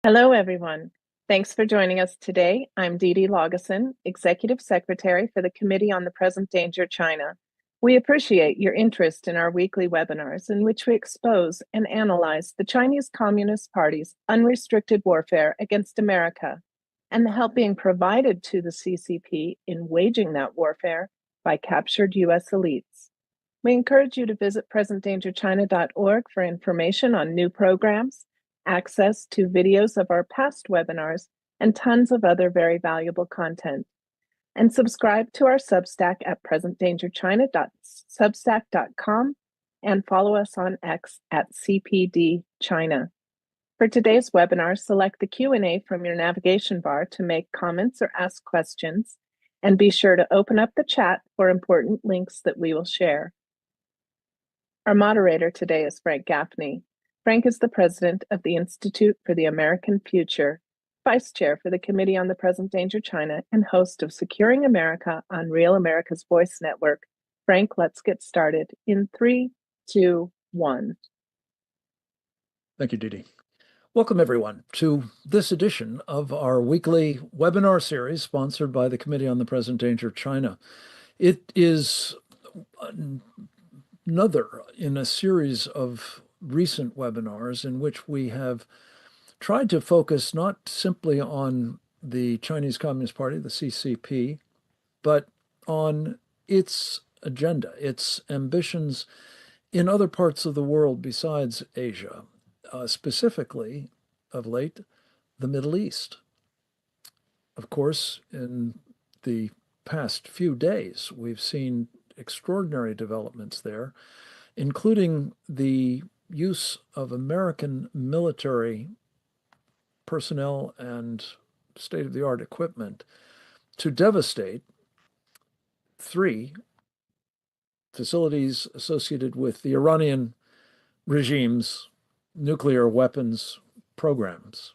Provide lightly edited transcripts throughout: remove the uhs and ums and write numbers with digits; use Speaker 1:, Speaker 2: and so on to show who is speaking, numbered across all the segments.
Speaker 1: Hello, everyone. Thanks for joining us today. I'm Dee Dee Laugesen, Executive Secretary for the Committee on the Present Danger China. We appreciate your interest in our weekly webinars in which we expose and analyze the Chinese Communist Party's unrestricted warfare against America and the help being provided to the CCP in waging that warfare by captured U.S. elites. We encourage you to visit presentdangerchina.org for information on new programs, access to videos of our past webinars, and tons of other very valuable content. And subscribe to our Substack at presentdangerchina.substack.com and follow us on X at CPDChina. For today's webinar, select the Q&A from your navigation bar to make comments or ask questions, and be sure to open up the chat for important links that we will share. Our moderator today is Frank Gaffney. Frank is the president of the Institute for the American Future, vice chair for the Committee on the Present Danger China, and host of Securing America on Real America's Voice Network. Frank, let's get started in 3, 2, 1.
Speaker 2: Thank you, Dee Dee. Welcome, everyone, to this edition of our weekly webinar series sponsored by the Committee on the Present Danger China. It is another in a series of recent webinars in which we have tried to focus not simply on the Chinese Communist Party, the CCP, but on its agenda, its ambitions in other parts of the world besides Asia, specifically, of late, the Middle East. Of course, in the past few days, we've seen extraordinary developments there, including the use of American military personnel and state-of-the-art equipment to devastate 3 facilities associated with the Iranian regime's nuclear weapons programs.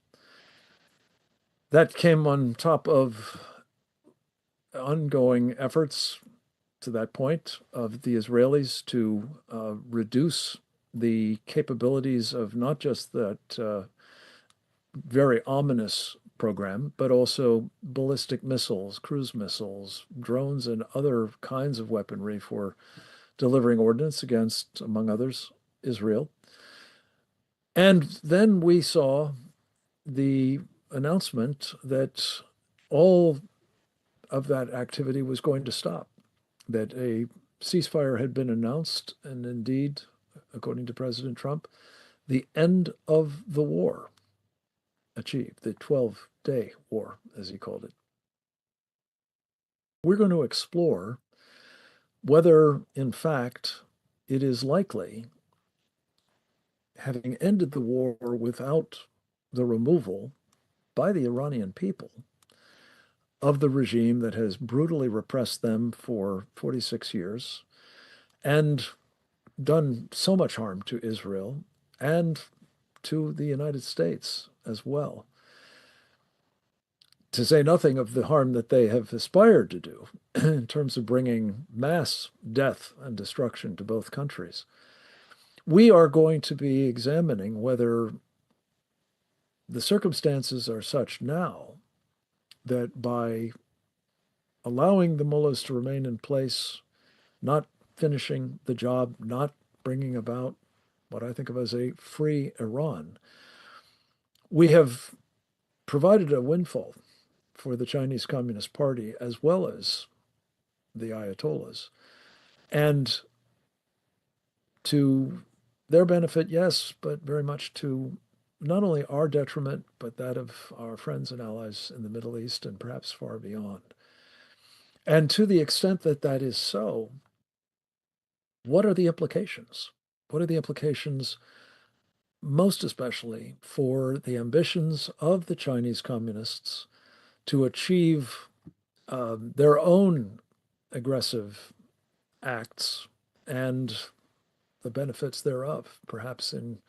Speaker 2: That came on top of ongoing efforts to that point of the Israelis to reduce the capabilities of not just that very ominous program, but also ballistic missiles, cruise missiles, drones, and other kinds of weaponry for delivering ordnance against, among others, Israel. And then we saw the announcement that all of that activity was going to stop, that a ceasefire had been announced, and indeed, according to President Trump, the end of the war achieved, the 12-day war, as he called it. We're going to explore whether, in fact, it is likely, having ended the war without the removal by the Iranian people of the regime that has brutally repressed them for 46 years and done so much harm to Israel and to the United States as well, to say nothing of the harm that they have aspired to do in terms of bringing mass death and destruction to both countries. We are going to be examining whether the circumstances are such now that by allowing the mullahs to remain in place, not finishing the job, not bringing about what I think of as a free Iran, we have provided a windfall for the Chinese Communist Party as well as the Ayatollahs. And to their benefit, yes, but very much to not only our detriment, but that of our friends and allies in the Middle East and perhaps far beyond. And to the extent that that is so, what are the implications? What are the implications, most especially for the ambitions of the Chinese communists to achieve their own aggressive acts and the benefits thereof, perhaps in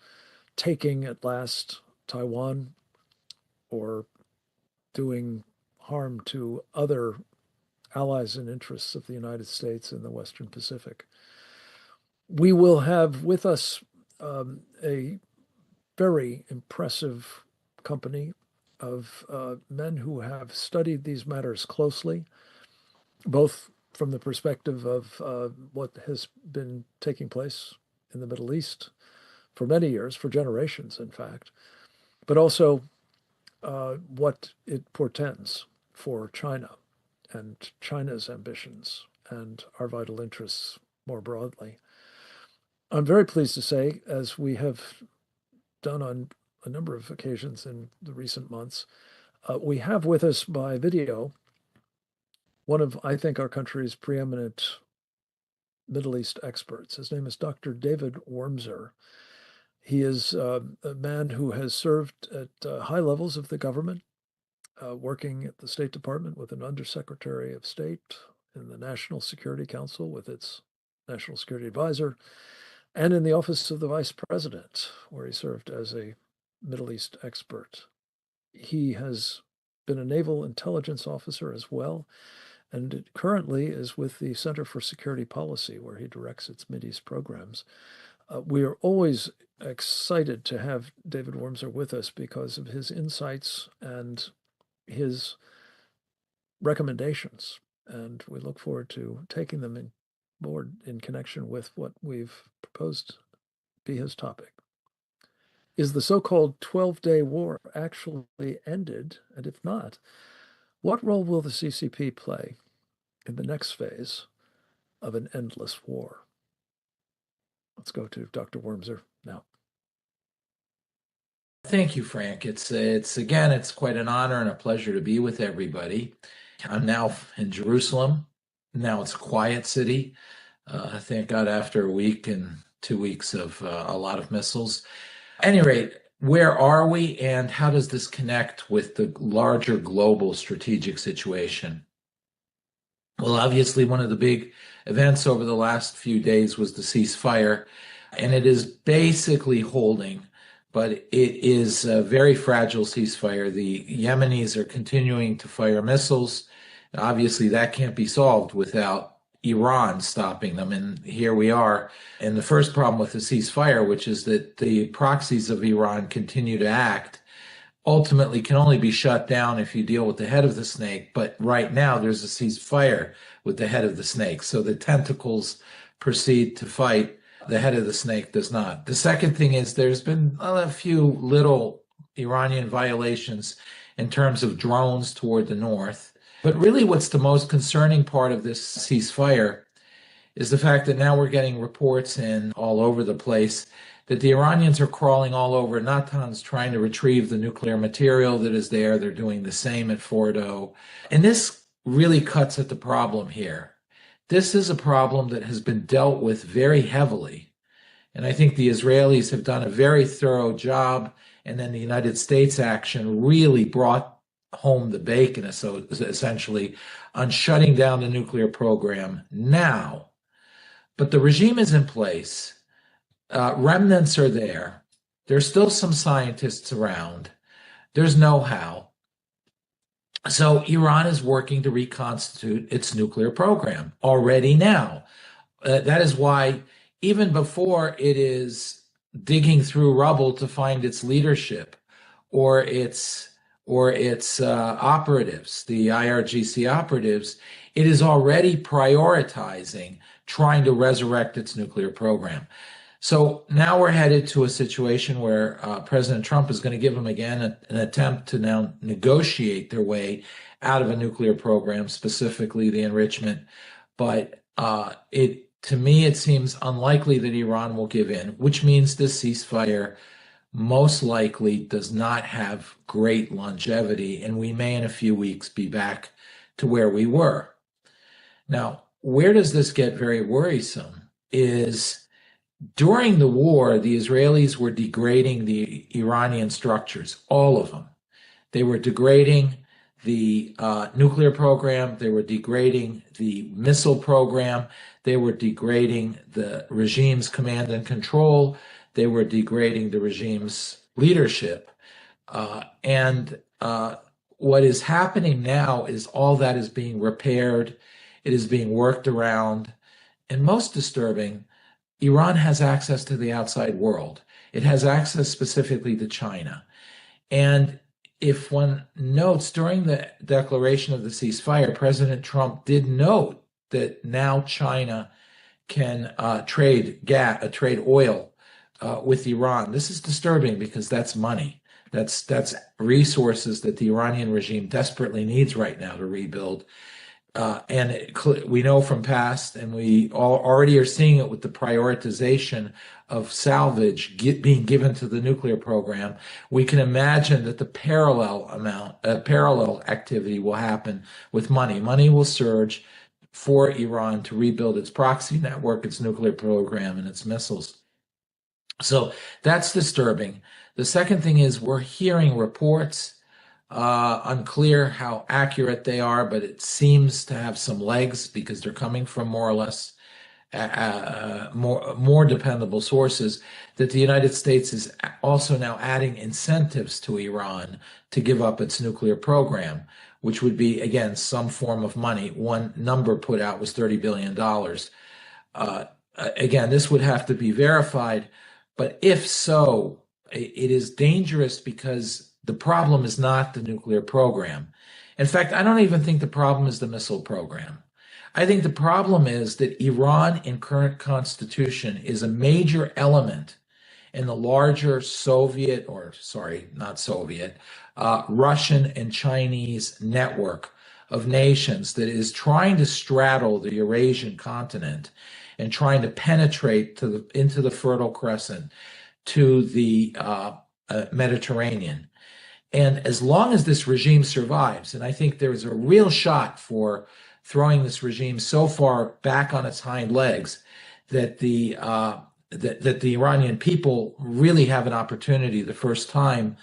Speaker 2: taking at last Taiwan or doing harm to other allies and interests of the United States in the Western Pacific? We will have with us a very impressive company of men who have studied these matters closely, both from the perspective of what has been taking place in the Middle East for many years, for generations, in fact, but also what it portends for China and China's ambitions and our vital interests more broadly. I'm very pleased to say, as we have done on a number of occasions in the recent months, we have with us by video one of, I think, our country's preeminent Middle East experts. His name is Dr. David Wormser. He is a man who has served at high levels of the government, working at the State Department with an Undersecretary of State, in the National Security Council with its National Security Advisor, and in the Office of the Vice President, where he served as a Middle East expert. He has been a naval intelligence officer as well, and currently is with the Center for Security Policy, where he directs its Mideast programs. We are always excited to have David Wormser with us because of his insights and his recommendations, and we look forward to taking them in board in connection with what we've proposed be his topic. Is the so-called 12-day war actually ended? And if not, what role will the CCP play in the next phase of an endless war? Let's go to Dr. Wormser now.
Speaker 3: Thank you, Frank. It's quite an honor and a pleasure to be with everybody. I'm now in Jerusalem. Now it's a quiet city. Thank God, after a week and 2 weeks of a lot of missiles. At any rate, where are we and how does this connect with the larger global strategic situation? Well, obviously, one of the big events over the last few days was the ceasefire, and it is basically holding, but it is a very fragile ceasefire. The Yemenis are continuing to fire missiles. Obviously, that can't be solved without Iran stopping them, and here we are. And the first problem with the ceasefire, which is that the proxies of Iran continue to act, ultimately can only be shut down if you deal with the head of the snake. But right now there's a ceasefire with the head of the snake. So the tentacles proceed to fight. The head of the snake does not. The second thing is there's been a few little Iranian violations in terms of drones toward the north. But really what's the most concerning part of this ceasefire is the fact that now we're getting reports in all over the place that the Iranians are crawling all over Natanz trying to retrieve the nuclear material that is there. They're doing the same at Fordo. And this really cuts at the problem here. This is a problem that has been dealt with very heavily. And I think the Israelis have done a very thorough job. And then the United States action really brought home the bacon, so essentially, on shutting down the nuclear program now. But the regime is in place. Remnants are there. There's still some scientists around. There's know-how. So Iran is working to reconstitute its nuclear program already now. That is why even before it is digging through rubble to find its leadership or its operatives, the IRGC operatives, it is already prioritizing trying to resurrect its nuclear program. So now we're headed to a situation where President Trump is going to give them again an attempt to now negotiate their way out of a nuclear program, specifically the enrichment. But to me, it seems unlikely that Iran will give in, which means this ceasefire most likely does not have great longevity, and we may in a few weeks be back to where we were. Now, where does this get very worrisome is during the war, the Israelis were degrading the Iranian structures, all of them. They were degrading the nuclear program. They were degrading the missile program. They were degrading the regime's command and control. They were degrading the regime's leadership. And what is happening now is all that is being repaired. It is being worked around. And most disturbing, Iran has access to the outside world. It has access specifically to China. And if one notes, during the declaration of the ceasefire, President Trump did note that now China can trade oil with Iran. This is disturbing because that's money. That's resources that the Iranian regime desperately needs right now to rebuild. We know from past, and we already are seeing it with the prioritization of salvage being given to the nuclear program. We can imagine that the parallel activity will happen with money. Money will surge for Iran to rebuild its proxy network, its nuclear program, and its missiles. So that's disturbing. The second thing is we're hearing reports, unclear how accurate they are, but it seems to have some legs because they're coming from more or less more dependable sources, that the United States is also now adding incentives to Iran to give up its nuclear program, which would be, again, some form of money. One number put out was $30 billion. Again, this would have to be verified, but if so, it is dangerous because the problem is not the nuclear program. In fact, I don't even think the problem is the missile program. I think the problem is that Iran in current constitution is a major element in the larger Russian and Chinese network of nations that is trying to straddle the Eurasian continent and trying to penetrate into the Fertile Crescent to the Mediterranean. And as long as this regime survives, and I think there is a real shot for throwing this regime so far back on its hind legs that the Iranian people really have an opportunity, the first time,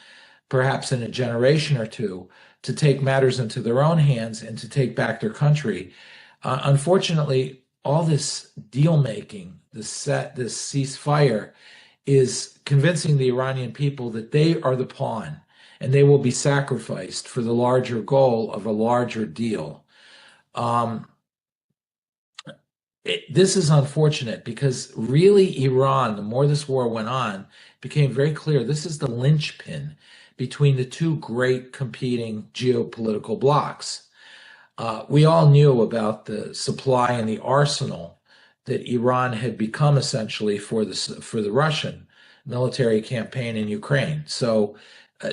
Speaker 3: perhaps in a generation or two, to take matters into their own hands and to take back their country. Unfortunately, all this deal-making, this ceasefire, is convincing the Iranian people that they are the pawn and they will be sacrificed for the larger goal of a larger deal. This is unfortunate because really Iran, the more this war went on, became very clear this is the linchpin between the two great competing geopolitical blocs. We all knew about the supply and the arsenal that Iran had become essentially for the Russian military campaign in Ukraine. So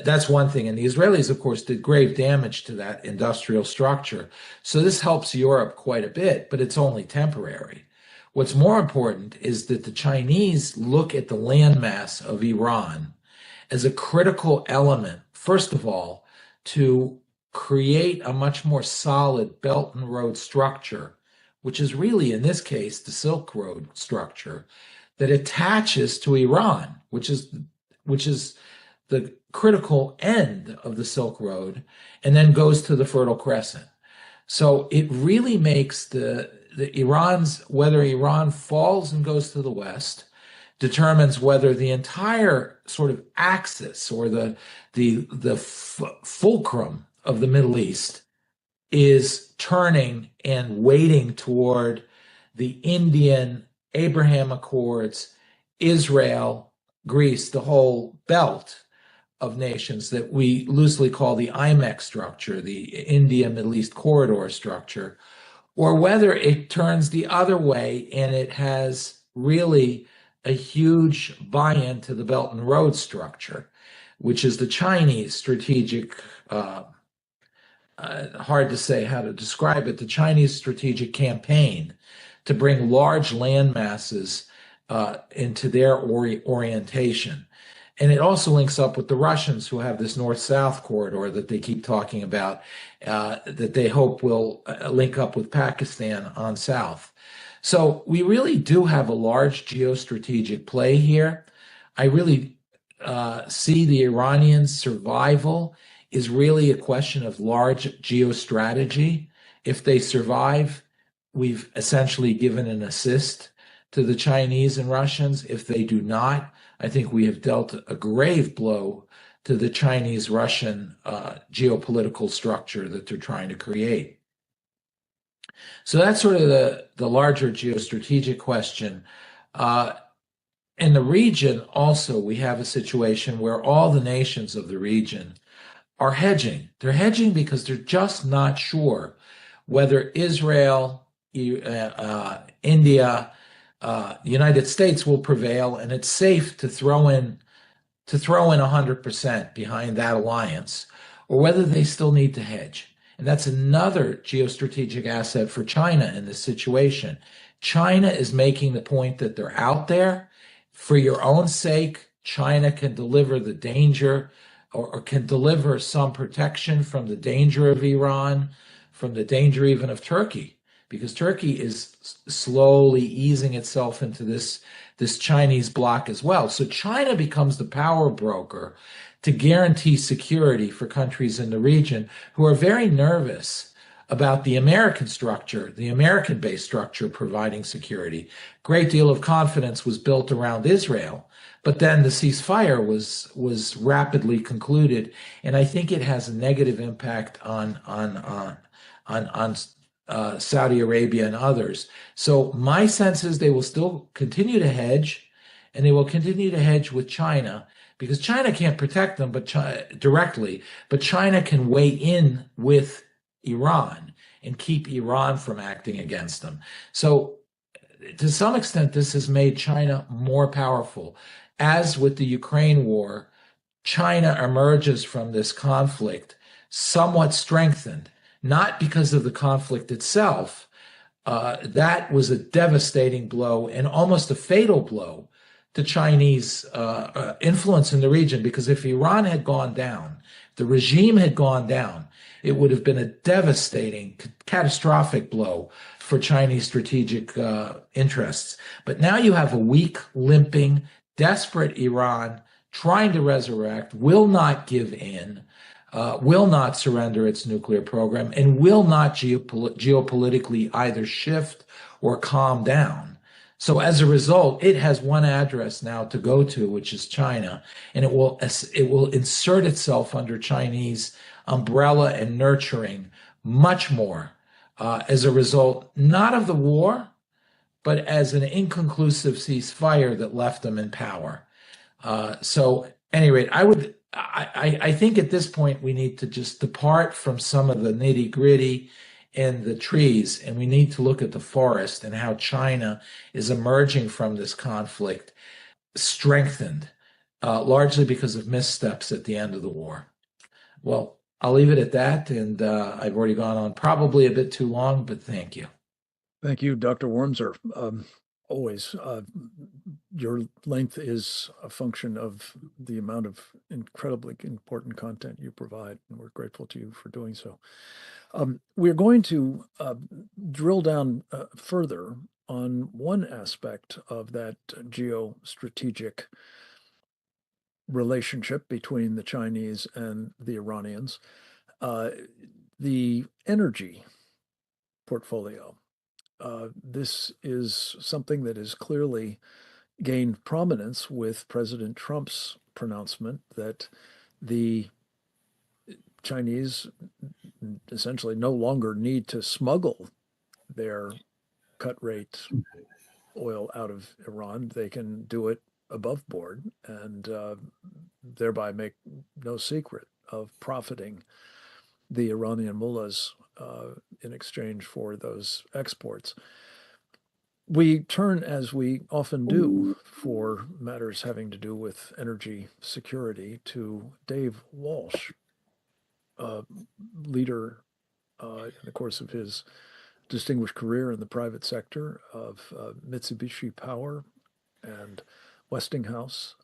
Speaker 3: that's one thing. And the Israelis, of course, did grave damage to that industrial structure. So this helps Europe quite a bit, but it's only temporary. What's more important is that the Chinese look at the landmass of Iran as a critical element, first of all, to create a much more solid Belt and Road structure, which is really, in this case, the Silk Road structure that attaches to Iran, which is the critical end of the Silk Road, and then goes to the Fertile Crescent. So it really makes whether Iran falls and goes to the west, determines whether the entire sort of axis or the fulcrum of the Middle East is turning and wading toward the Indian, Abraham Accords, Israel, Greece, the whole belt of nations that we loosely call the IMEC structure, the India Middle East corridor structure, or whether it turns the other way and it has really a huge buy-in to the Belt and Road structure, which is the Chinese strategic, hard to say how to describe it, the Chinese strategic campaign to bring large land masses into their orientation. And it also links up with the Russians, who have this north-south corridor that they keep talking about, that they hope will link up with Pakistan on south. So we really do have a large geostrategic play here. I really see the Iranians' survival is really a question of large geostrategy. If they survive, we've essentially given an assist to the Chinese and Russians. If they do not, I think we have dealt a grave blow to the Chinese-Russian geopolitical structure that they're trying to create. So that's sort of the larger geostrategic question. in the region also, we have a situation where all the nations of the region are hedging. They're hedging because they're just not sure whether Israel, India, United States will prevail, and it's safe to throw in 100% behind that alliance, or whether they still need to hedge. And that's another geostrategic asset for China in this situation. China is making the point that they're out there. For your own sake, China can deliver the danger or can deliver some protection from the danger of Iran, from the danger even of Turkey, because Turkey is slowly easing itself into this Chinese bloc as well. So China becomes the power broker to guarantee security for countries in the region who are very nervous about the American structure, the American-based structure providing security. Great deal of confidence was built around Israel, but then the ceasefire was rapidly concluded, and I think it has a negative impact on Saudi Arabia and others. So my sense is they will still continue to hedge, and they will continue to hedge with China, because China can't protect them directly, but China can weigh in with Iran and keep Iran from acting against them. So to some extent, this has made China more powerful. As with the Ukraine war, China emerges from this conflict somewhat strengthened, not because of the conflict itself. That was a devastating blow and almost a fatal blow to Chinese influence in the region, because if Iran had gone down, the regime had gone down, it would have been a devastating, catastrophic blow for Chinese strategic interests. But now you have a weak, limping, desperate Iran trying to resurrect, will not give in, will not surrender its nuclear program, and will not geopolitically either shift or calm down. So as a result, it has one address now to go to, which is China, and it will insert itself under Chinese umbrella and nurturing much more as a result, not of the war, but as an inconclusive ceasefire that left them in power. So at any rate, I think at this point we need to just depart from some of the nitty-gritty and the trees, and we need to look at the forest and how China is emerging from this conflict strengthened, largely because of missteps at the end of the war. Well, I'll leave it at that, and I've already gone on probably a bit too long, but thank you.
Speaker 2: Thank you, Dr. Wormser. Always, your length is a function of the amount of incredibly important content you provide, and we're grateful to you for doing so. We're going to drill down further on one aspect of that geostrategic relationship between the Chinese and the Iranians, the energy portfolio. This is something that has clearly gained prominence with President Trump's pronouncement that the Chinese essentially no longer need to smuggle their cut rate oil out of Iran. They can do it above board and thereby make no secret of profiting the Iranian mullahs in exchange for those exports. We turn, as we often do, for matters having to do with energy security, to Dave Walsh, leader in the course of his distinguished career in the private sector of Mitsubishi Power and Westinghouse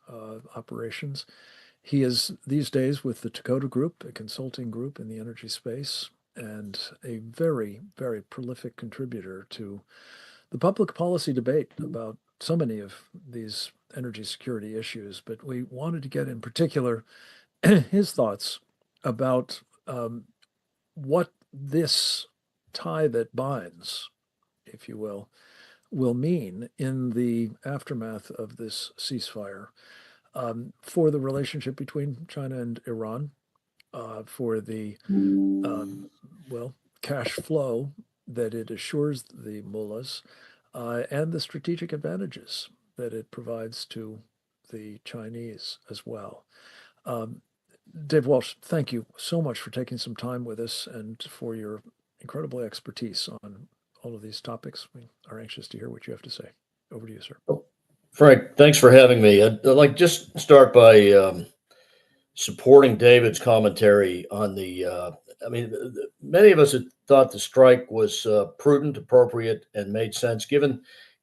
Speaker 2: operations. He is these days with the Dakota Group, a consulting group in the energy space, and a very, very prolific contributor to the public policy debate about so many of these energy security issues. But we wanted to get in particular his thoughts about what this tie that binds, if you will mean in the aftermath of this ceasefire for the relationship between China and Iran, for the, cash flow that it assures the mullahs, and the strategic advantages that it provides to the Chinese as well. Dave Walsh, thank you so much for taking some time with us and for your incredible expertise on all of these topics. We are anxious to hear what you have to say. Over to you, sir.
Speaker 4: Frank, thanks for having me. I'd like just start by supporting David's commentary on the, many of us had thought the strike was prudent, appropriate, and made sense given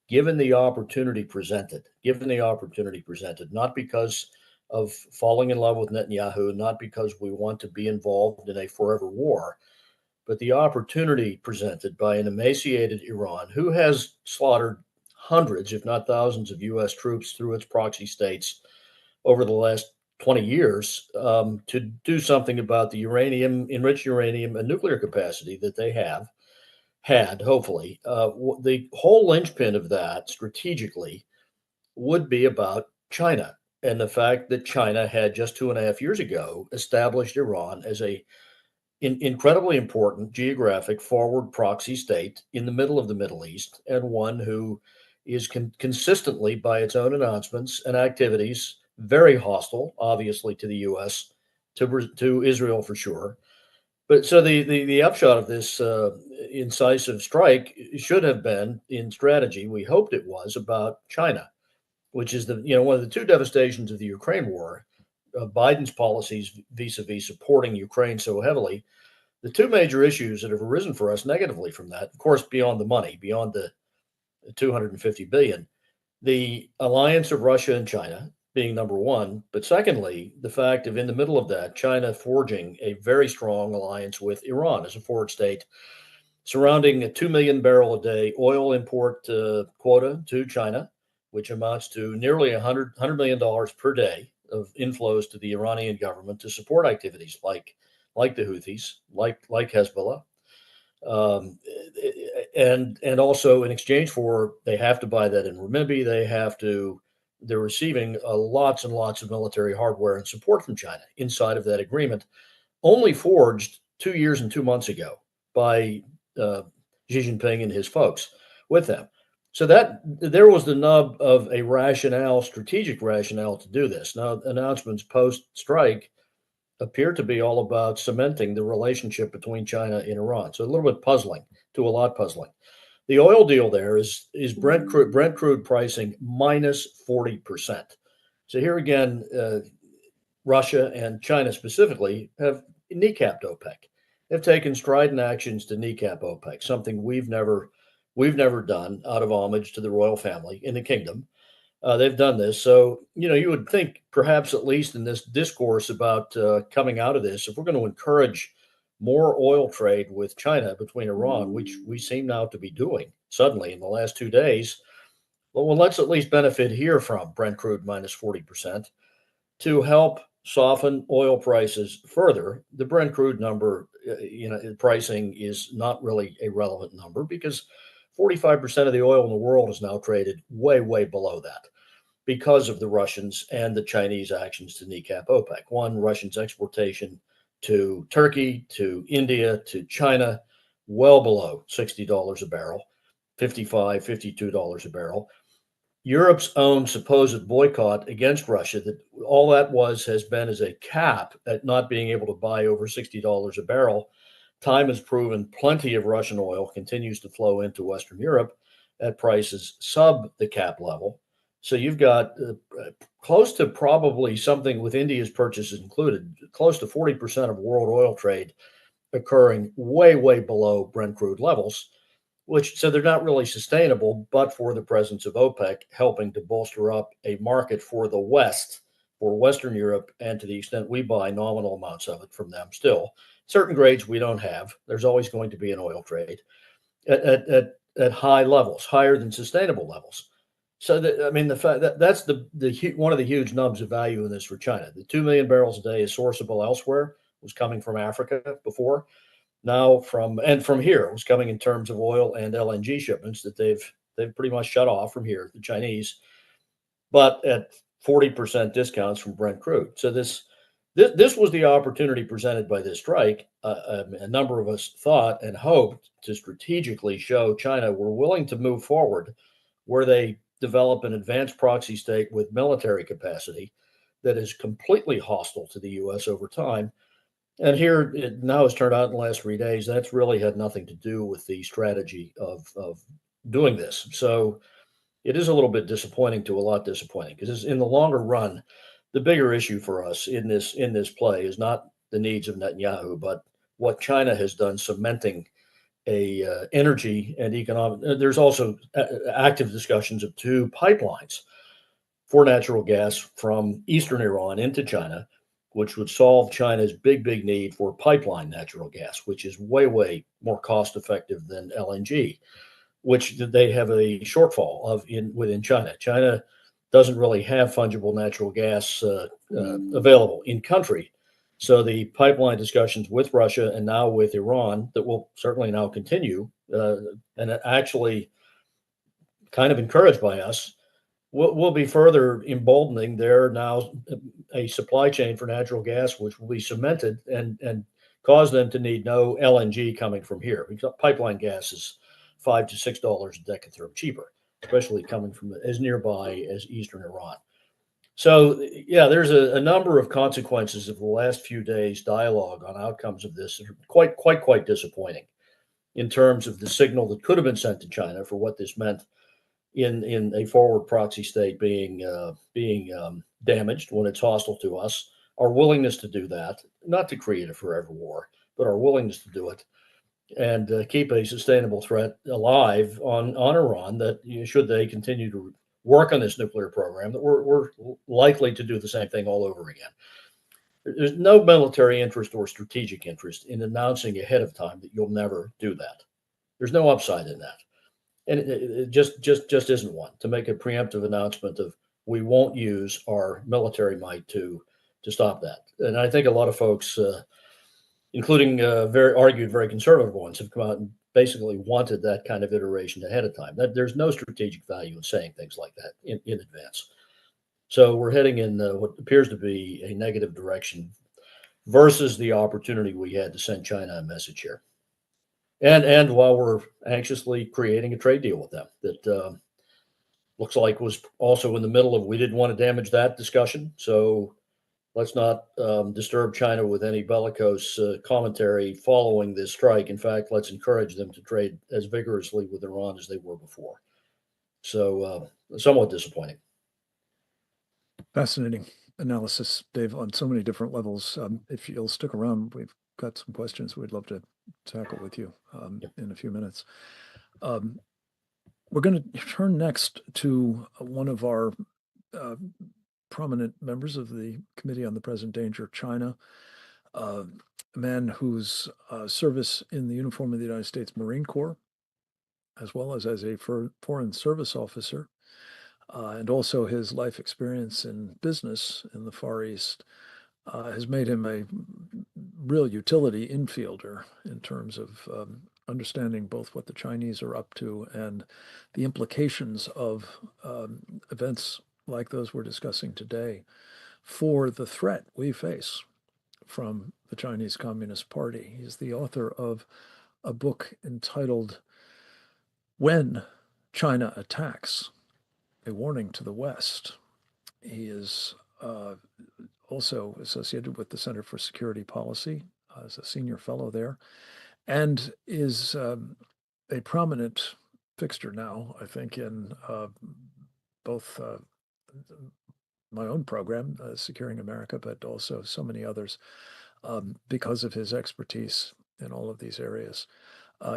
Speaker 4: the opportunity presented, not because of falling in love with Netanyahu, not because we want to be involved in a forever war, but the opportunity presented by an emaciated Iran who has slaughtered hundreds, if not thousands, of U.S. troops through its proxy states over the last 20 years to do something about the enriched uranium and nuclear capacity that they have had, hopefully. The whole linchpin of that strategically would be about China and the fact that China had just 2.5 years ago established Iran as a incredibly important geographic forward proxy state in the middle of the Middle East, and one who is consistently, by its own announcements and activities, very hostile, obviously, to the U.S., to Israel for sure. But so the upshot of this incisive strike should have been, in strategy, we hoped it was, about China, which is one of the two devastations of the Ukraine war. Biden's policies vis-a-vis supporting Ukraine so heavily. The two major issues that have arisen for us negatively from that, of course, beyond the money, beyond the $250 billion, the alliance of Russia and China being number one, but secondly, the fact of, in the middle of that, China forging a very strong alliance with Iran as a forward state, surrounding a 2 million barrel a day oil import quota to China, which amounts to nearly $100 million per day of inflows to the Iranian government to support activities like the Houthis, like Hezbollah, and also in exchange for, they have to buy that in renminbi. They're receiving lots and lots of military hardware and support from China inside of that agreement, only forged 2 years and 2 months ago by Xi Jinping and his folks with them. So that there was the nub of a strategic rationale to do this. Now, announcements post-strike appear to be all about cementing the relationship between China and Iran. So a little bit puzzling, to a lot puzzling. The oil deal there is Brent crude pricing minus 40%. So here again, Russia and China specifically have kneecapped OPEC. They've taken strident actions to kneecap OPEC, something we've never done out of homage to the royal family in the kingdom. They've done this. So, you would think perhaps at least in this discourse about coming out of this, if we're going to encourage more oil trade with China between Iran, which we seem now to be doing suddenly in the last 2 days, well, let's at least benefit here from Brent crude minus 40% to help soften oil prices further. The Brent crude number, pricing is not really a relevant number because 45% of the oil in the world is now traded way, way below that because of the Russians and the Chinese actions to kneecap OPEC. One, Russians' exportation to Turkey, to India, to China, well below $60 a barrel, $55, $52 a barrel. Europe's own supposed boycott against Russia, that all that has been as a cap at not being able to buy over $60 a barrel. Time has proven plenty of Russian oil continues to flow into Western Europe at prices sub the cap level. So you've got close to probably something with India's purchases included, close to 40% of world oil trade occurring way, way below Brent crude levels, so they're not really sustainable, but for the presence of OPEC helping to bolster up a market for the West, for Western Europe, and to the extent we buy nominal amounts of it from them still. Certain grades we don't have. There's always going to be an oil trade at high levels, higher than sustainable levels. So the fact that's the one of the huge nubs of value in this for China. The 2 million barrels a day is sourceable elsewhere, was coming from Africa before. Now from here, it was coming in terms of oil and LNG shipments that they've pretty much shut off from here, the Chinese, but at 40% discounts from Brent crude. So this was the opportunity presented by this strike. A number of us thought and hoped to strategically show China we're willing to move forward where they develop an advanced proxy state with military capacity that is completely hostile to the U.S. over time. And here it now has turned out in the last 3 days, that's really had nothing to do with the strategy of doing this. So it is a little bit disappointing because in the longer run, the bigger issue for us in this play is not the needs of Netanyahu, but what China has done cementing a energy and economic. There's also active discussions of 2 pipelines for natural gas from eastern Iran into China, which would solve China's big need for pipeline natural gas, which is way more cost effective than LNG, which they have a shortfall of within China. China doesn't really have fungible natural gas available in country. So the pipeline discussions with Russia and now with Iran that will certainly now continue and actually kind of encouraged by us will be further emboldening their now a supply chain for natural gas, which will be cemented and cause them to need no LNG coming from here. Because pipeline gas is $5 to $6 a decatherm cheaper, especially coming from as nearby as eastern Iran. So, yeah, there's a number of consequences of the last few days' dialogue on outcomes of this that are quite disappointing in terms of the signal that could have been sent to China for what this meant in a forward proxy state being damaged when it's hostile to us, our willingness to do that, not to create a forever war, but our willingness to do it and keep a sustainable threat alive on Iran that should they continue to work on this nuclear program, that we're likely to do the same thing all over again. There's no military interest or strategic interest in announcing ahead of time that you'll never do that. There's no upside in that. And it just isn't one to make a preemptive announcement of we won't use our military might to stop that. And I think a lot of folks, including very conservative ones, have come out and basically wanted that kind of iteration ahead of time. That there's no strategic value in saying things like that in advance. So we're heading in what appears to be a negative direction versus the opportunity we had to send China a message here. And while we're anxiously creating a trade deal with them that looks like was also in the middle of, we didn't want to damage that discussion. So let's not disturb China with any bellicose commentary following this strike. In fact, let's encourage them to trade as vigorously with Iran as they were before. So somewhat disappointing.
Speaker 2: Fascinating analysis, Dave, on so many different levels. If you'll stick around, we've got some questions we'd love to tackle with you in a few minutes. We're going to turn next to one of our prominent members of the Committee on the Present Danger, China, a man whose service in the uniform of the United States Marine Corps, as well as a foreign service officer, and also his life experience in business in the Far East, has made him a real utility infielder in terms of understanding both what the Chinese are up to and the implications of events like those we're discussing today for the threat we face from the Chinese Communist Party. He's the author of a book entitled When China Attacks, A Warning to the West. He is also associated with the Center for Security Policy as a senior fellow there, and is a prominent fixture now, I think, in both my own program, Securing America, but also so many others, because of his expertise in all of these areas.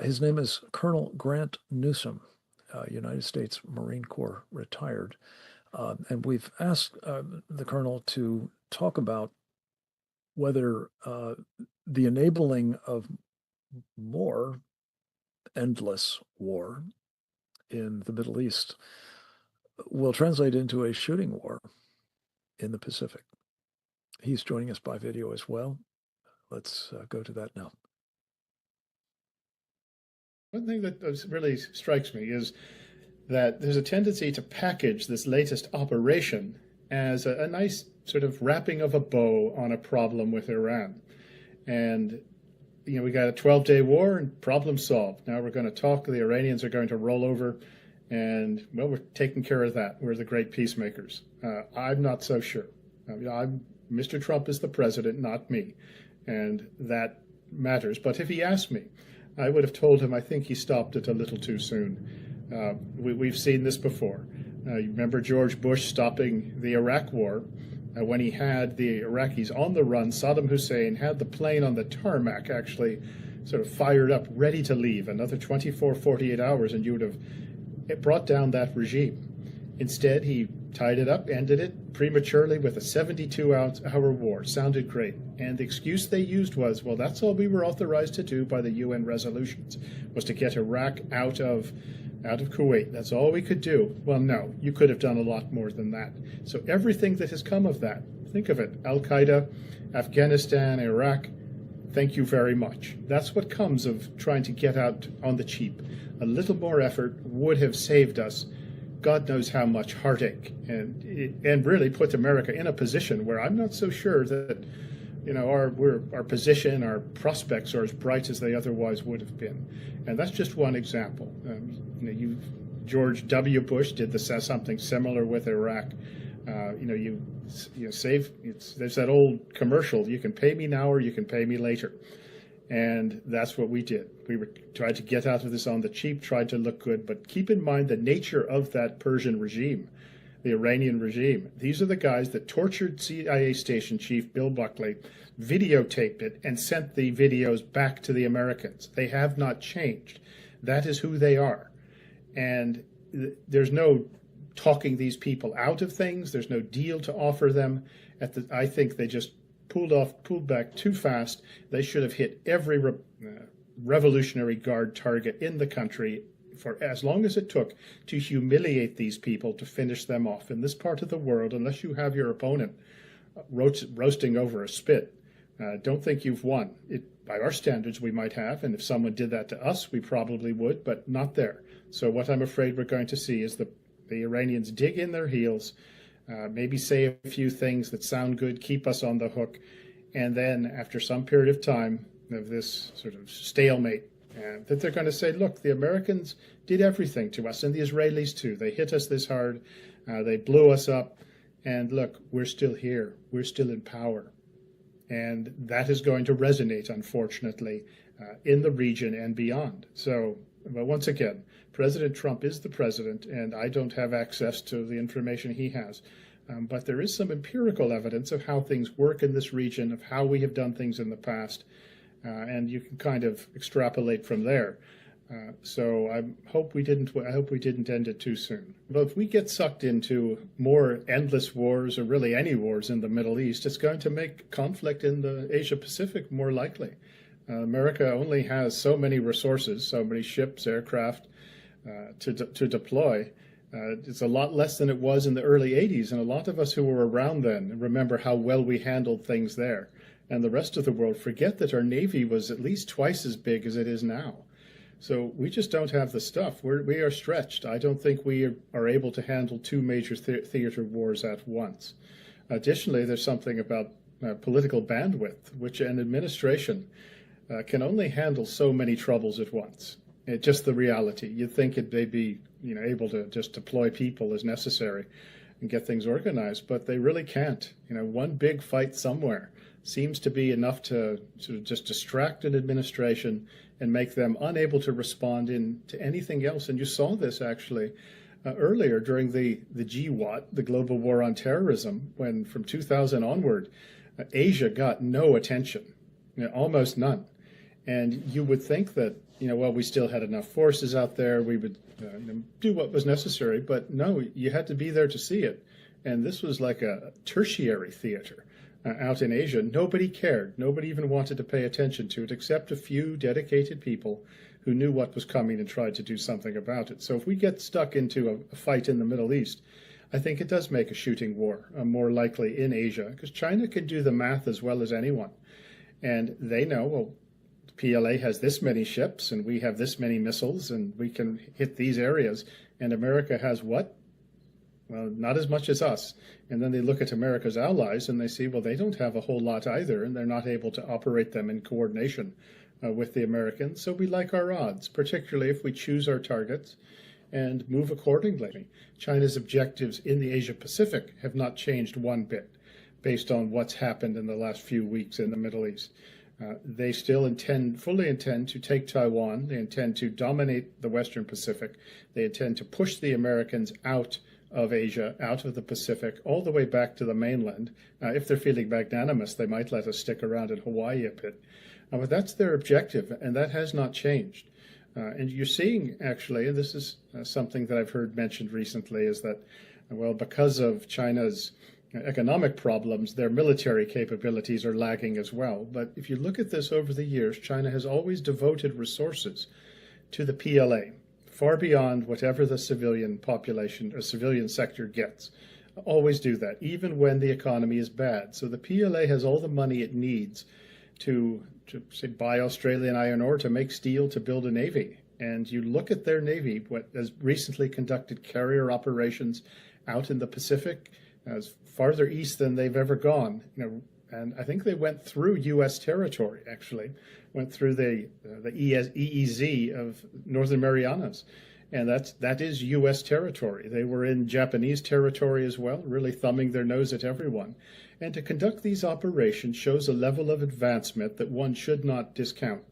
Speaker 2: His name is Colonel Grant Newsom, United States Marine Corps retired. And we've asked the Colonel to talk about whether the enabling of more endless war in the Middle East will translate into a shooting war in the Pacific. He's joining us by video as well. Let's go to that now.
Speaker 5: One thing that really strikes me is that there's a tendency to package this latest operation as a nice sort of wrapping of a bow on a problem with Iran. And, we got a 12-day war and problem solved. Now we're going to talk. The Iranians are going to roll over And, well, we're taking care of that. We're the great peacemakers. I'm not so sure. Mr. Trump is the president, not me. And that matters. But if he asked me, I would have told him I think he stopped it a little too soon. We've seen this before. You remember George Bush stopping the Iraq war when he had the Iraqis on the run. Saddam Hussein had the plane on the tarmac actually sort of fired up, ready to leave. Another 24, 48 hours, and you would have brought down that regime. Instead, he tied it up, ended it prematurely with a 72-hour war. Sounded great. And the excuse they used was, well, that's all we were authorized to do by the UN resolutions, was to get Iraq out of Kuwait. That's all we could do. Well, no, you could have done a lot more than that. So everything that has come of that, think of it, Al-Qaeda, Afghanistan, Iraq, thank you very much. That's what comes of trying to get out on the cheap. A little more effort would have saved us God knows how much heartache, and really put America in a position where I'm not so sure that, you know, our position, our prospects are as bright as they otherwise would have been. And that's just one example. George W. Bush did something similar with Iraq. You save. There's that old commercial: you can pay me now or you can pay me later. And that's what we did. We tried to get out of this on the cheap, tried to look good, but keep in mind the nature of that Persian regime, the Iranian regime. These are the guys that tortured CIA station chief Bill Buckley, videotaped it, and sent the videos back to the Americans. They have not changed. That is who they are. And there's no talking these people out of things. There's no deal to offer them. I think they just pulled back too fast. They should have hit every Revolutionary Guard target in the country for as long as it took to humiliate these people, to finish them off. In this part of the world, unless you have your opponent roasting over a spit, don't think you've won. By our standards, we might have, and if someone did that to us, we probably would, but not there. So what I'm afraid we're going to see is the Iranians dig in their heels, maybe say a few things that sound good, keep us on the hook, and then after some period of time of this sort of stalemate, that they're going to say, look, the Americans did everything to us, and the Israelis too. They hit us this hard, they blew us up, and look, we're still here, we're still in power. And that is going to resonate, unfortunately, in the region and beyond. So, but once again, President Trump is the president, and I don't have access to the information he has. But there is some empirical evidence of how things work in this region, of how we have done things in the past, and you can kind of extrapolate from there. So I hope we didn't end it too soon. But if we get sucked into more endless wars, or really any wars in the Middle East, it's going to make conflict in the Asia Pacific more likely. America only has so many resources, so many ships, aircraft to deploy. It's a lot less than it was in the early 80s, and a lot of us who were around then remember how well we handled things there. And the rest of the world forget that our Navy was at least twice as big as it is now. So we just don't have the stuff. We are stretched. I don't think we are able to handle two major theater wars at once. Additionally, there's something about political bandwidth, which an administration can only handle so many troubles at once. It's just the reality. You'd think it may be able to just deploy people as necessary and get things organized, but they really can't. One big fight somewhere seems to be enough to sort of just distract an administration and make them unable to respond to anything else. And you saw this actually earlier during the GWAT, the Global War on Terrorism, when from 2000 onward, Asia got no attention, almost none. And you would think that, well, we still had enough forces out there, we would do what was necessary, but no, you had to be there to see it. And this was like a tertiary theater. Out in Asia, nobody cared. Nobody even wanted to pay attention to it, except a few dedicated people who knew what was coming and tried to do something about it. So if we get stuck into a fight in the Middle East, I think it does make a shooting war more likely in Asia, because China can do the math as well as anyone. And they know, well, PLA has this many ships, and we have this many missiles, and we can hit these areas. And America has what? Well, not as much as us. And then they look at America's allies and they see, well, they don't have a whole lot either, and they're not able to operate them in coordination with the Americans. So we like our odds, particularly if we choose our targets and move accordingly. China's objectives in the Asia-Pacific have not changed one bit based on what's happened in the last few weeks in the Middle East. They still fully intend to take Taiwan. They intend to dominate the Western Pacific. They intend to push the Americans out of Asia, out of the Pacific, all the way back to the mainland. If they're feeling magnanimous, they might let us stick around in Hawaii a bit. But that's their objective, and that has not changed. And you're seeing, actually, and this is something that I've heard mentioned recently, is that, well, because of China's economic problems, their military capabilities are lagging as well. But if you look at this over the years, China has always devoted resources to the PLA, far beyond whatever the civilian population or civilian sector gets. Always do that, even when the economy is bad. So the PLA has all the money it needs to say, buy Australian iron ore, to make steel, to build a navy. And you look at their navy, what has recently conducted carrier operations out in the Pacific, as farther east than they've ever gone, and I think they went through U.S. territory, actually, went through the EEZ of Northern Marianas, and that is U.S. territory. They were in Japanese territory as well, really thumbing their nose at everyone. And to conduct these operations shows a level of advancement that one should not discount,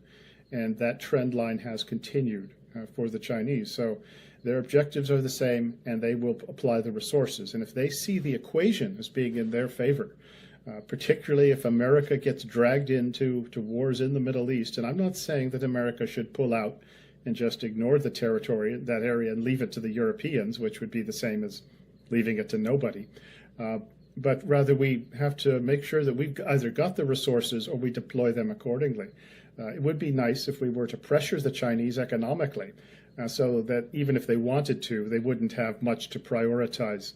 Speaker 5: and that trend line has continued for the Chinese. So their objectives are the same, and they will apply the resources. And if they see the equation as being in their favor, particularly if America gets dragged into wars in the Middle East, and I'm not saying that America should pull out and just ignore the territory, that area, and leave it to the Europeans, which would be the same as leaving it to nobody. But rather, we have to make sure that we've either got the resources or we deploy them accordingly. It would be nice if we were to pressure the Chinese economically, so that even if they wanted to, they wouldn't have much to prioritize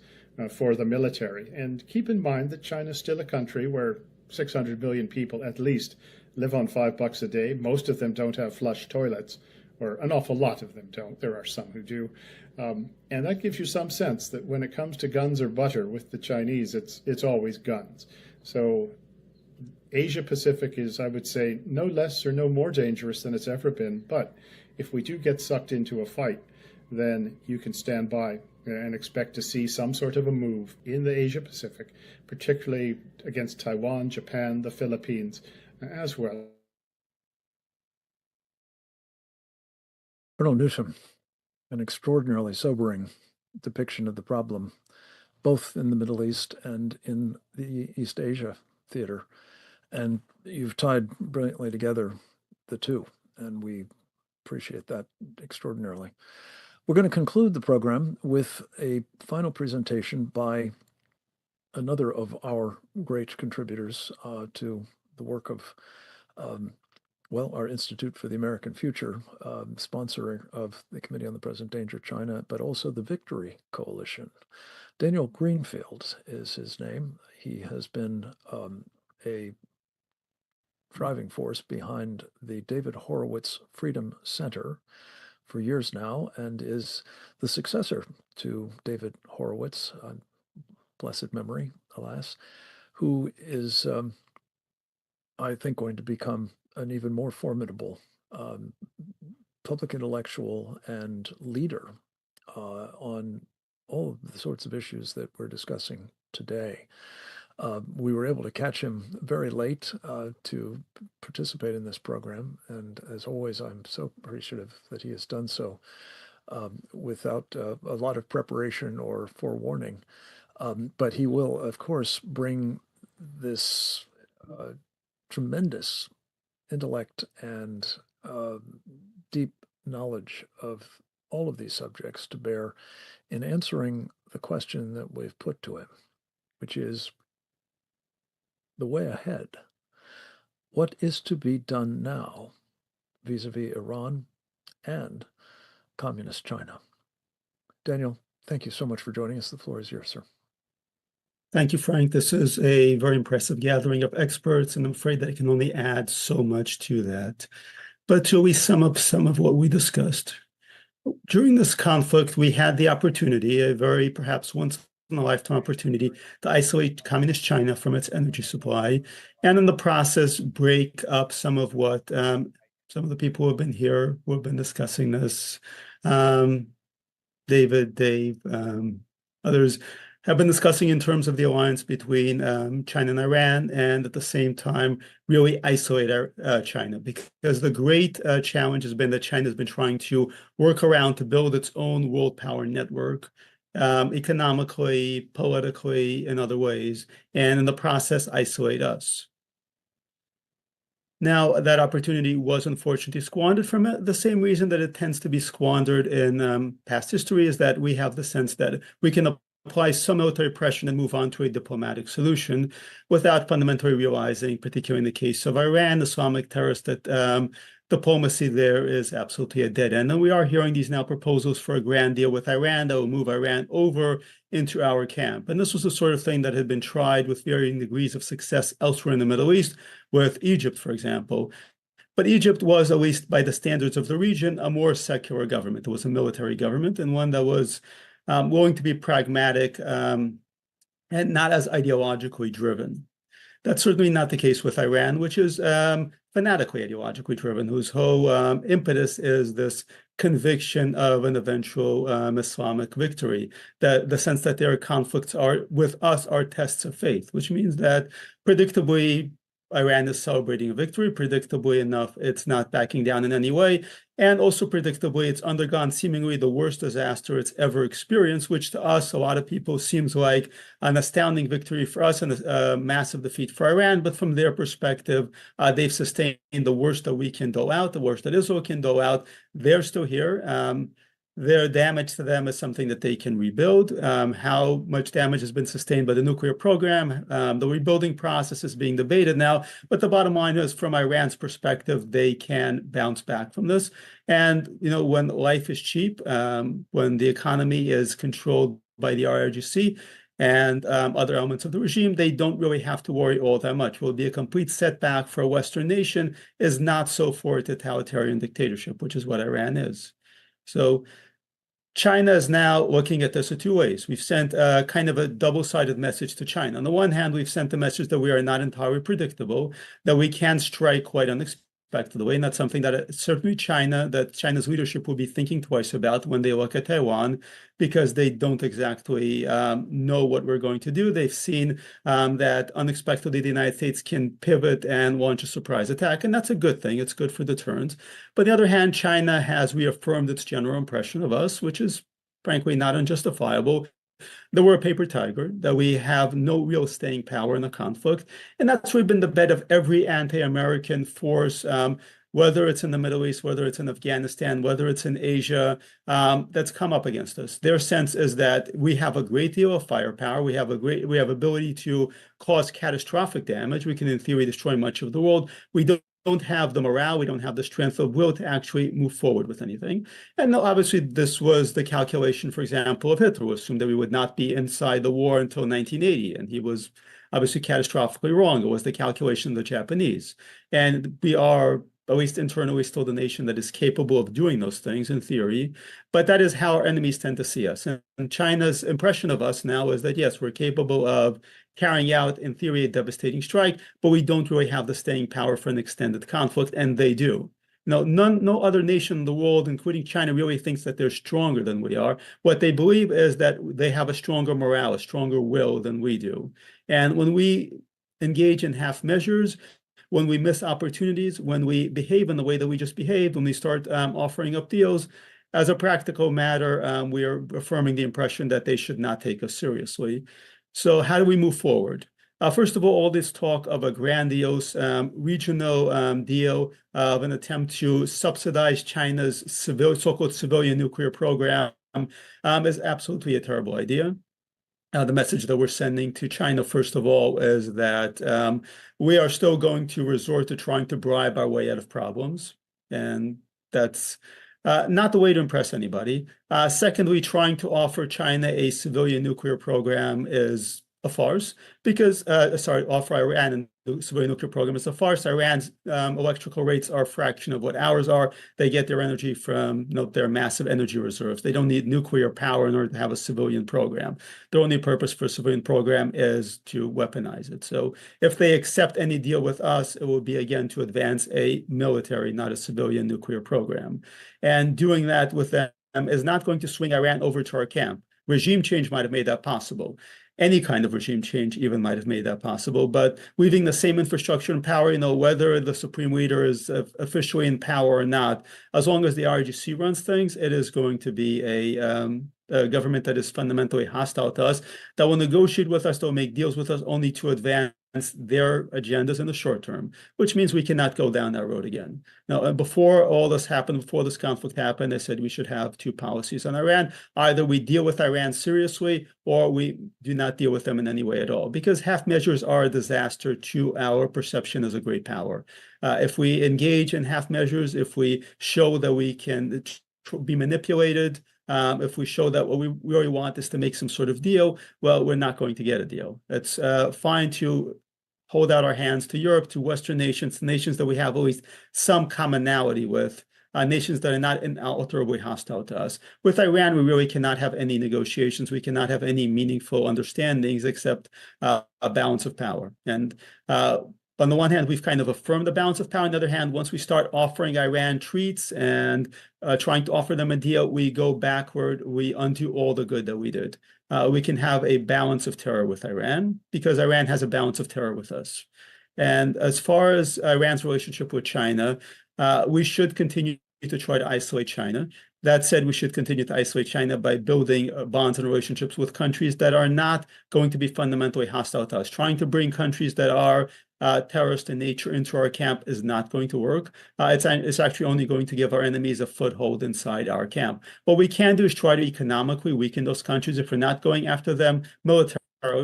Speaker 5: for the military. And keep in mind that China's still a country where 600 million people at least live on $5 a day. Most of them don't have flush toilets, or an awful lot of them don't. There are some who do. And that gives you some sense that when it comes to guns or butter with the Chinese, it's always guns. So Asia Pacific is, I would say, no less or no more dangerous than it's ever been. But if we do get sucked into a fight, then you can stand by and expect to see some sort of a move in the Asia Pacific, particularly against Taiwan, Japan, the Philippines as well.
Speaker 2: Colonel Newsom, an extraordinarily sobering depiction of the problem, both in the Middle East and in the East Asia theater. And you've tied brilliantly together the two, and we appreciate that extraordinarily. We're going to conclude the program with a final presentation by another of our great contributors to the work of, our Institute for the American Future, sponsor of the Committee on the Present Danger China, but also the Victory Coalition. Daniel Greenfield is his name. He has been a driving force behind the David Horowitz Freedom Center for years now, and is the successor to David Horowitz, blessed memory, alas, who is, I think, going to become an even more formidable public intellectual and leader on all of the sorts of issues that we're discussing today. We were able to catch him very late to participate in this program, and as always, I'm so appreciative that he has done so without a lot of preparation or forewarning. But he will, of course, bring this tremendous intellect and deep knowledge of all of these subjects to bear in answering the question that we've put to him, which is the way ahead. What is to be done now vis-a-vis Iran and communist China? Daniel, thank you so much for joining us. The floor is yours, sir.
Speaker 6: Thank you, Frank. This is a very impressive gathering of experts, and I'm afraid that I can only add so much to that. But to we sum up some of what we discussed. During this conflict, we had the opportunity, a very perhaps once-in-a-lifetime opportunity, to isolate communist China from its energy supply, and in the process, break up some of what some of the people who have been here, who have been discussing this, David, Dave, others have been discussing in terms of the alliance between China and Iran, and at the same time really isolate China, because the great challenge has been that China has been trying to work around to build its own world power network, economically, politically, in other ways, and in the process isolate us. Now, that opportunity was unfortunately squandered from it. The same reason that it tends to be squandered in past history is that we have the sense that we can apply some military pressure and move on to a diplomatic solution without fundamentally realizing, particularly in the case of Iran, Islamic terrorists, that diplomacy there is absolutely a dead end. And we are hearing these now proposals for a grand deal with Iran that will move Iran over into our camp. And this was the sort of thing that had been tried with varying degrees of success elsewhere in the Middle East, with Egypt, for example. But Egypt was, at least by the standards of the region, a more secular government. It was a military government, and one that was willing to be pragmatic and not as ideologically driven. That's certainly not the case with Iran, which is fanatically ideologically driven, whose whole impetus is this conviction of an eventual Islamic victory. The sense that their conflicts are with us are tests of faith, which means that predictably Iran is celebrating a victory. Predictably enough, it's not backing down in any way. And also predictably, it's undergone seemingly the worst disaster it's ever experienced, which to us, a lot of people, seems like an astounding victory for us and a massive defeat for Iran. But from their perspective, they've sustained the worst that we can dole out, the worst that Israel can dole out. They're still here. Their damage to them is something that they can rebuild. How much damage has been sustained by the nuclear program, the rebuilding process is being debated now. But the bottom line is, from Iran's perspective, they can bounce back from this. And, you know, when life is cheap, when the economy is controlled by the IRGC and other elements of the regime, they don't really have to worry all that much. Will be a complete setback for a Western nation, is not so for a totalitarian dictatorship, which is what Iran is. So China is now looking at this in two ways. We've sent kind of a double-sided message to China. On the one hand, we've sent the message that we are not entirely predictable, that we can strike quite unexpectedly, and that's something that certainly China's leadership will be thinking twice about when they look at Taiwan, because they don't exactly know what we're going to do. They've seen that unexpectedly the United States can pivot and launch a surprise attack, and that's a good thing. It's good for deterrence. But on the other hand, China has reaffirmed its general impression of us, which is frankly not unjustifiable, that we're a paper tiger, that we have no real staying power in the conflict. And that's really been the bed of every anti-American force, whether it's in the Middle East, whether it's in Afghanistan, whether it's in Asia, that's come up against us. Their sense is that we have a great deal of firepower. We have ability to cause catastrophic damage. We can, in theory, destroy much of the world. We don't have the morale, we don't have the strength of will to actually move forward with anything. And obviously, this was the calculation, for example, of Hitler, who assumed that we would not be inside the war until 1980. And he was obviously catastrophically wrong. It was the calculation of the Japanese. And we are, at least internally, still the nation that is capable of doing those things in theory. But that is how our enemies tend to see us. And China's impression of us now is that, yes, we're capable of carrying out, in theory, a devastating strike, but we don't really have the staying power for an extended conflict, and they do. No other nation in the world, including China, really thinks that they're stronger than we are. What they believe is that they have a stronger morale, a stronger will than we do. And when we engage in half measures, when we miss opportunities, when we behave in the way that we just behaved, when we start offering up deals, as a practical matter, we are affirming the impression that they should not take us seriously. So how do we move forward? First of all this talk of a grandiose regional deal of an attempt to subsidize China's so-called civilian nuclear program is absolutely a terrible idea. The message that we're sending to China, first of all, is that we are still going to resort to trying to bribe our way out of problems. And that's not the way to impress anybody. Secondly, trying to offer China a civilian nuclear program is a farce, because, offer Iran a civilian nuclear program is a farce. Iran's electrical rates are a fraction of what ours are. They get their energy from their massive energy reserves. They don't need nuclear power in order to have a civilian program. Their only purpose for a civilian program is to weaponize it. So if they accept any deal with us, it will be, again, to advance a military, not a civilian nuclear program. And doing that with them is not going to swing Iran over to our camp. Regime change might have made that possible. Any kind of regime change even might have made that possible. But leaving the same infrastructure and power, whether the supreme leader is officially in power or not, as long as the RGC runs things, it is going to be a government that is fundamentally hostile to us, that will negotiate with us, that will make deals with us only to advance their agendas in the short term, which means we cannot go down that road again. Now, before all this happened, before this conflict happened, I said we should have two policies on Iran. Either we deal with Iran seriously, or we do not deal with them in any way at all, because half measures are a disaster to our perception as a great power. If we engage in half measures, if we show that we can be manipulated, if we show that what we really want is to make some sort of deal, well, we're not going to get a deal. It's fine to hold out our hands to Europe, to Western nations, nations that we have at least some commonality with, nations that are not inalterably hostile to us. With Iran, we really cannot have any negotiations. We cannot have any meaningful understandings except a balance of power. And on the one hand, we've kind of affirmed the balance of power. On the other hand, once we start offering Iran treats and trying to offer them a deal, we go backward. We undo all the good that we did. We can have a balance of terror with Iran because Iran has a balance of terror with us. And as far as Iran's relationship with China, we should continue to try to isolate China. That said, we should continue to isolate China by building bonds and relationships with countries that are not going to be fundamentally hostile to us. Trying to bring countries that are terrorist in nature into our camp is not going to work. It's actually only going to give our enemies a foothold inside our camp. What we can do is try to economically weaken those countries. If we're not going after them militarily,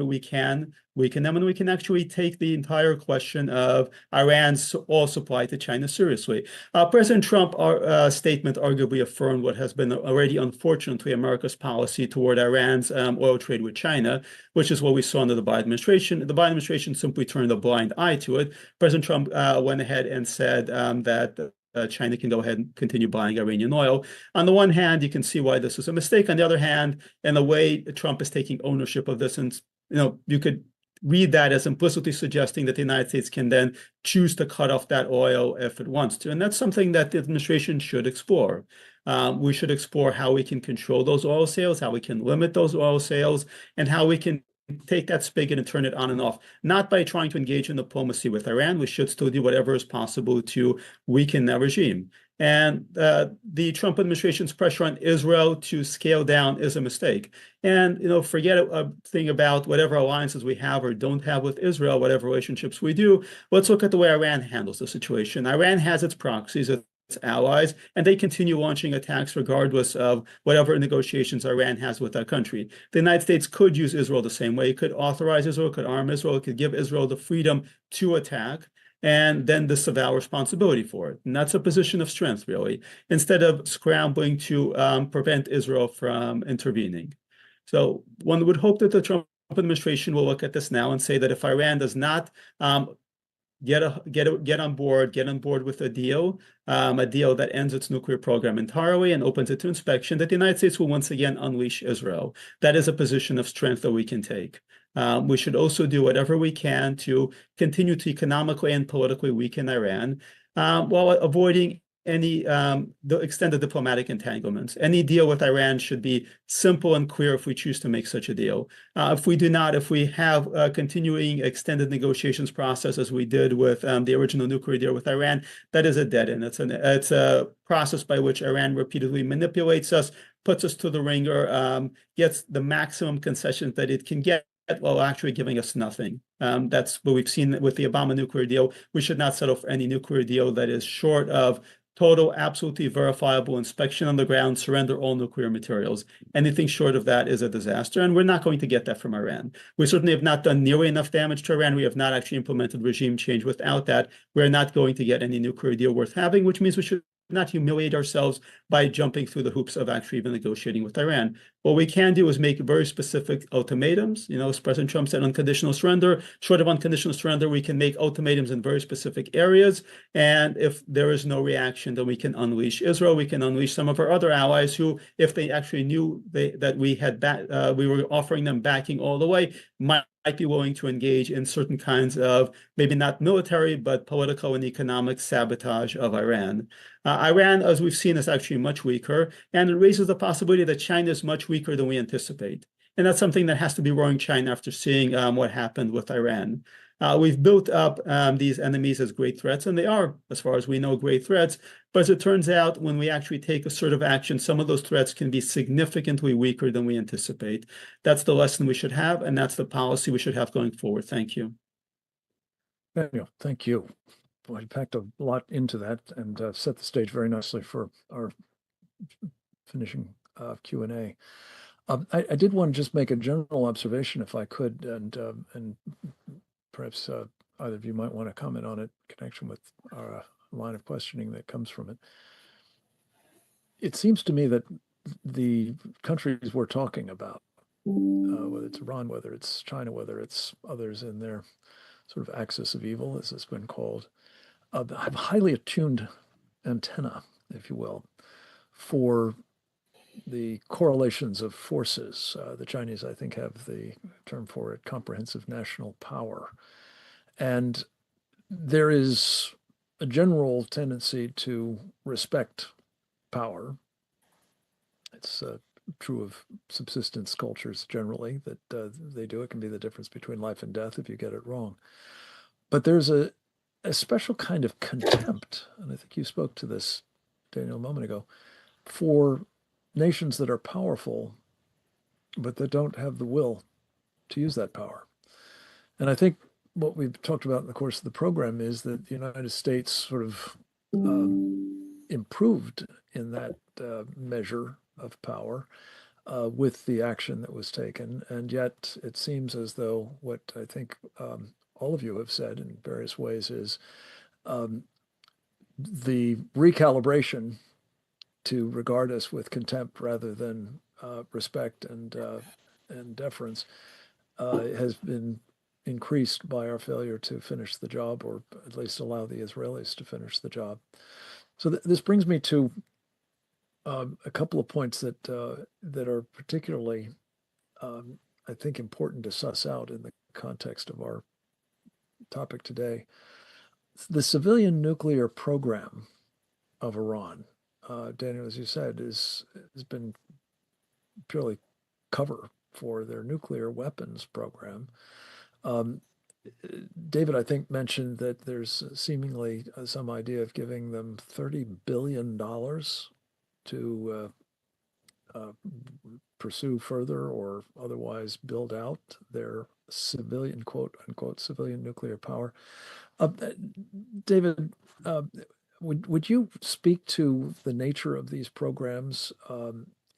Speaker 6: we can weaken them, and we can actually take the entire question of Iran's oil supply to China seriously. President Trump's statement arguably affirmed what has been already, unfortunately, America's policy toward Iran's oil trade with China, which is what we saw under the Biden administration. The Biden administration simply turned a blind eye to it. President Trump went ahead and said that China can go ahead and continue buying Iranian oil. On the one hand, you can see why this is a mistake. On the other hand, in a way, Trump is taking ownership of this, and you could read that as implicitly suggesting that the United States can then choose to cut off that oil if it wants to, and that's something that the administration should explore. We should explore how we can control those oil sales, how we can limit those oil sales, and how we can take that spigot and turn it on and off, not by trying to engage in diplomacy with Iran. We should still do whatever is possible to weaken that regime. And the Trump administration's pressure on Israel to scale down is a mistake. And, forget a thing about whatever alliances we have or don't have with Israel, whatever relationships we do. Let's look at the way Iran handles the situation. Iran has its proxies, its allies, and they continue launching attacks regardless of whatever negotiations Iran has with that country. The United States could use Israel the same way. It could authorize Israel, could arm Israel, it could give Israel the freedom to attack, and then disavow responsibility for it. And that's a position of strength, really, instead of scrambling to prevent Israel from intervening. So one would hope that the Trump administration will look at this now and say that if Iran does not get on board with a deal that ends its nuclear program entirely and opens it to inspection, that the United States will once again unleash Israel. That is a position of strength that we can take. We should also do whatever we can to continue to economically and politically weaken Iran while avoiding any the extended diplomatic entanglements. Any deal with Iran should be simple and clear if we choose to make such a deal. If we do not, if we have a continuing extended negotiations process as we did with the original nuclear deal with Iran, that is a dead end. It's a process by which Iran repeatedly manipulates us, puts us to the ringer, gets the maximum concessions that it can get, while actually giving us nothing. That's what we've seen with the Obama nuclear deal. We should not settle for any nuclear deal that is short of total, absolutely verifiable inspection on the ground, surrender all nuclear materials. Anything short of that is a disaster, and we're not going to get that from Iran. We certainly have not done nearly enough damage to Iran. We have not actually implemented regime change. Without that, we're not going to get any nuclear deal worth having, which means we should not humiliate ourselves by jumping through the hoops of actually even negotiating with Iran. What we can do is make very specific ultimatums. As President Trump said, unconditional surrender. Short of unconditional surrender, we can make ultimatums in very specific areas. And if there is no reaction, then we can unleash Israel. We can unleash some of our other allies who, if they actually knew that we were offering them backing all the way, might might be willing to engage in certain kinds of, maybe not military, but political and economic sabotage of Iran. Iran, as we've seen, is actually much weaker, and it raises the possibility that China is much weaker than we anticipate. And that's something that has to be worrying China after seeing what happened with Iran. We've built up these enemies as great threats, and they are, as far as we know, great threats. But as it turns out, when we actually take assertive action, some of those threats can be significantly weaker than we anticipate. That's the lesson we should have, and that's the policy we should have going forward. Thank you.
Speaker 2: Daniel, thank you. Well, you packed a lot into that and set the stage very nicely for our finishing Q&A. I did want to just make a general observation, if I could, and perhaps either of you might want to comment on it in connection with our line of questioning that comes from it. It seems to me that the countries we're talking about, whether it's Iran, whether it's China, whether it's others in their sort of axis of evil, as it's been called, have highly attuned antenna, if you will, for the correlations of forces. The Chinese, I think, have the term for it, comprehensive national power. And there is a general tendency to respect power. It's true of subsistence cultures generally, that they do. It can be the difference between life and death if you get it wrong. But there's a special kind of contempt, and I think you spoke to this, Daniel, a moment ago, for nations that are powerful, but that don't have the will to use that power. And I think what we've talked about in the course of the program is that the United States sort of improved in that measure of power with the action that was taken. And yet it seems as though what I think all of you have said in various ways is the recalibration to regard us with contempt rather than respect and deference has been increased by our failure to finish the job, or at least allow the Israelis to finish the job. So this brings me to a couple of points that are particularly, I think, important to suss out in the context of our topic today. The civilian nuclear program of Iran, Daniel, as you said, has been purely cover for their nuclear weapons program. David, I think, mentioned that there's seemingly some idea of giving them $30 billion to pursue further or otherwise build out their civilian, quote unquote, civilian nuclear power. David, would you speak to the nature of these programs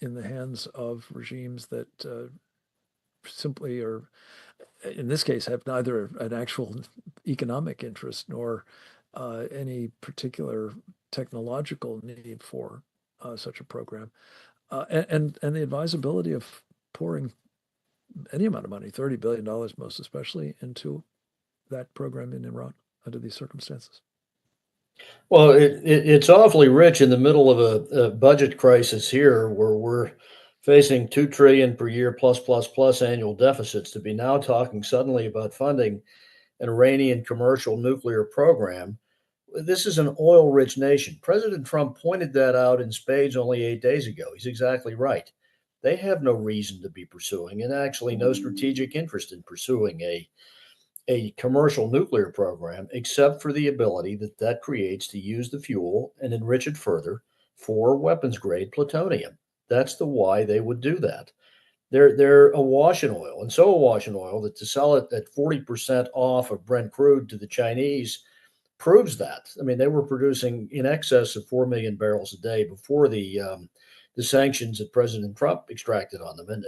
Speaker 2: in the hands of regimes that simply are, in this case, have neither an actual economic interest nor any particular technological need for such a program, and the advisability of pouring any amount of money, $30 billion most especially, into that program in Iran under these circumstances?
Speaker 4: Well, it's awfully rich in the middle of a budget crisis here, where we're facing $2 trillion per year plus annual deficits, to be now talking suddenly about funding an Iranian commercial nuclear program. This is an oil-rich nation. President Trump pointed that out in spades only 8 days ago. He's exactly right. They have no reason to be pursuing, and actually no strategic interest in pursuing a commercial nuclear program, except for the ability that creates to use the fuel and enrich it further for weapons-grade plutonium. That's the why they would do that. They're awash in oil, and so awash in oil that to sell it at 40% off of Brent crude to the Chinese proves that. I mean, they were producing in excess of 4 million barrels a day before the sanctions that President Trump extracted on them. And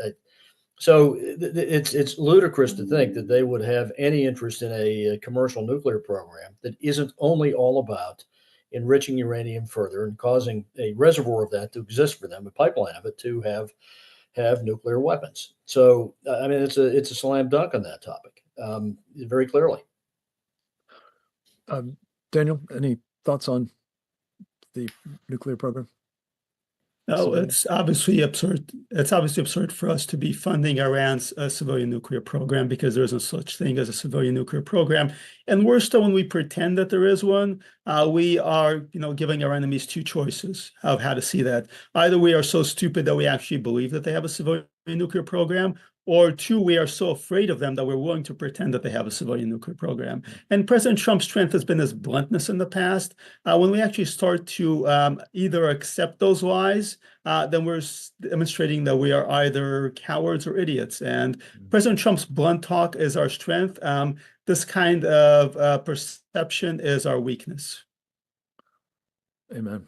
Speaker 4: so it's ludicrous to think that they would have any interest in a commercial nuclear program that isn't only all about enriching uranium further and causing a reservoir of that to exist for them, a pipeline of it to have nuclear weapons. So, I mean, it's a slam dunk on that topic, very clearly.
Speaker 2: Daniel, any thoughts on the nuclear program?
Speaker 6: No, it's obviously absurd. It's obviously absurd for us to be funding Iran's civilian nuclear program, because there is no such thing as a civilian nuclear program. And worse still, when we pretend that there is one, we are, giving our enemies two choices of how to see that. Either we are so stupid that we actually believe that they have a civilian nuclear program, or two, we are so afraid of them that we're willing to pretend that they have a civilian nuclear program. And President Trump's strength has been his bluntness in the past. When we actually start to either accept those lies, then we're demonstrating that we are either cowards or idiots. And President Trump's blunt talk is our strength. This kind of perception is our weakness.
Speaker 2: Amen.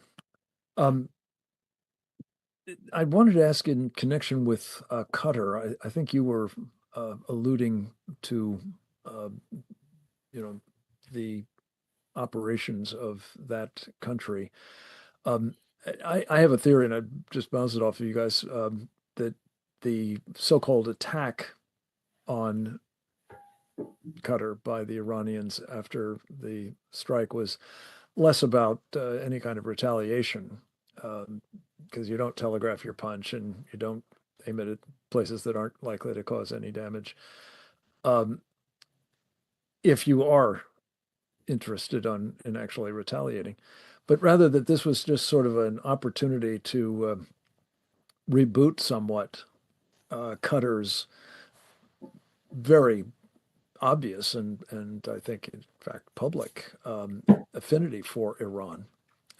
Speaker 2: I wanted to ask, in connection with Qatar, I think you were alluding to, the operations of that country. I have a theory, and I just bounced it off of you guys, that the so-called attack on Qatar by the Iranians after the strike was less about any kind of retaliation, because you don't telegraph your punch and you don't aim it at places that aren't likely to cause any damage. If you are interested in actually retaliating, but rather that this was just sort of an opportunity to reboot somewhat Qatar's very obvious and I think, in fact, public affinity for Iran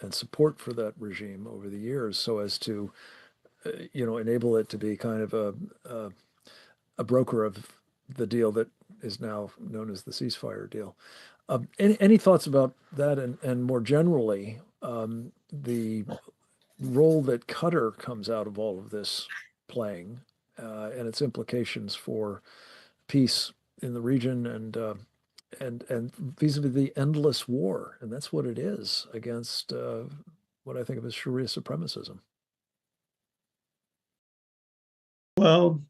Speaker 2: and support for that regime over the years, so as to, enable it to be kind of a broker of the deal that is now known as the ceasefire deal. Any thoughts about that, and more generally, the role that Qatar comes out of all of this playing, and its implications for peace in the region and vis-a-vis the endless war, and that's what it is, against what I think of as Sharia supremacism?
Speaker 6: Well,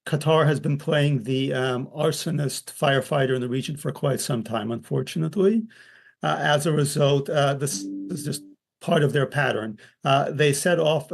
Speaker 6: Qatar has been playing the arsonist firefighter in the region for quite some time, unfortunately. As a result, this is just part of their pattern. They set off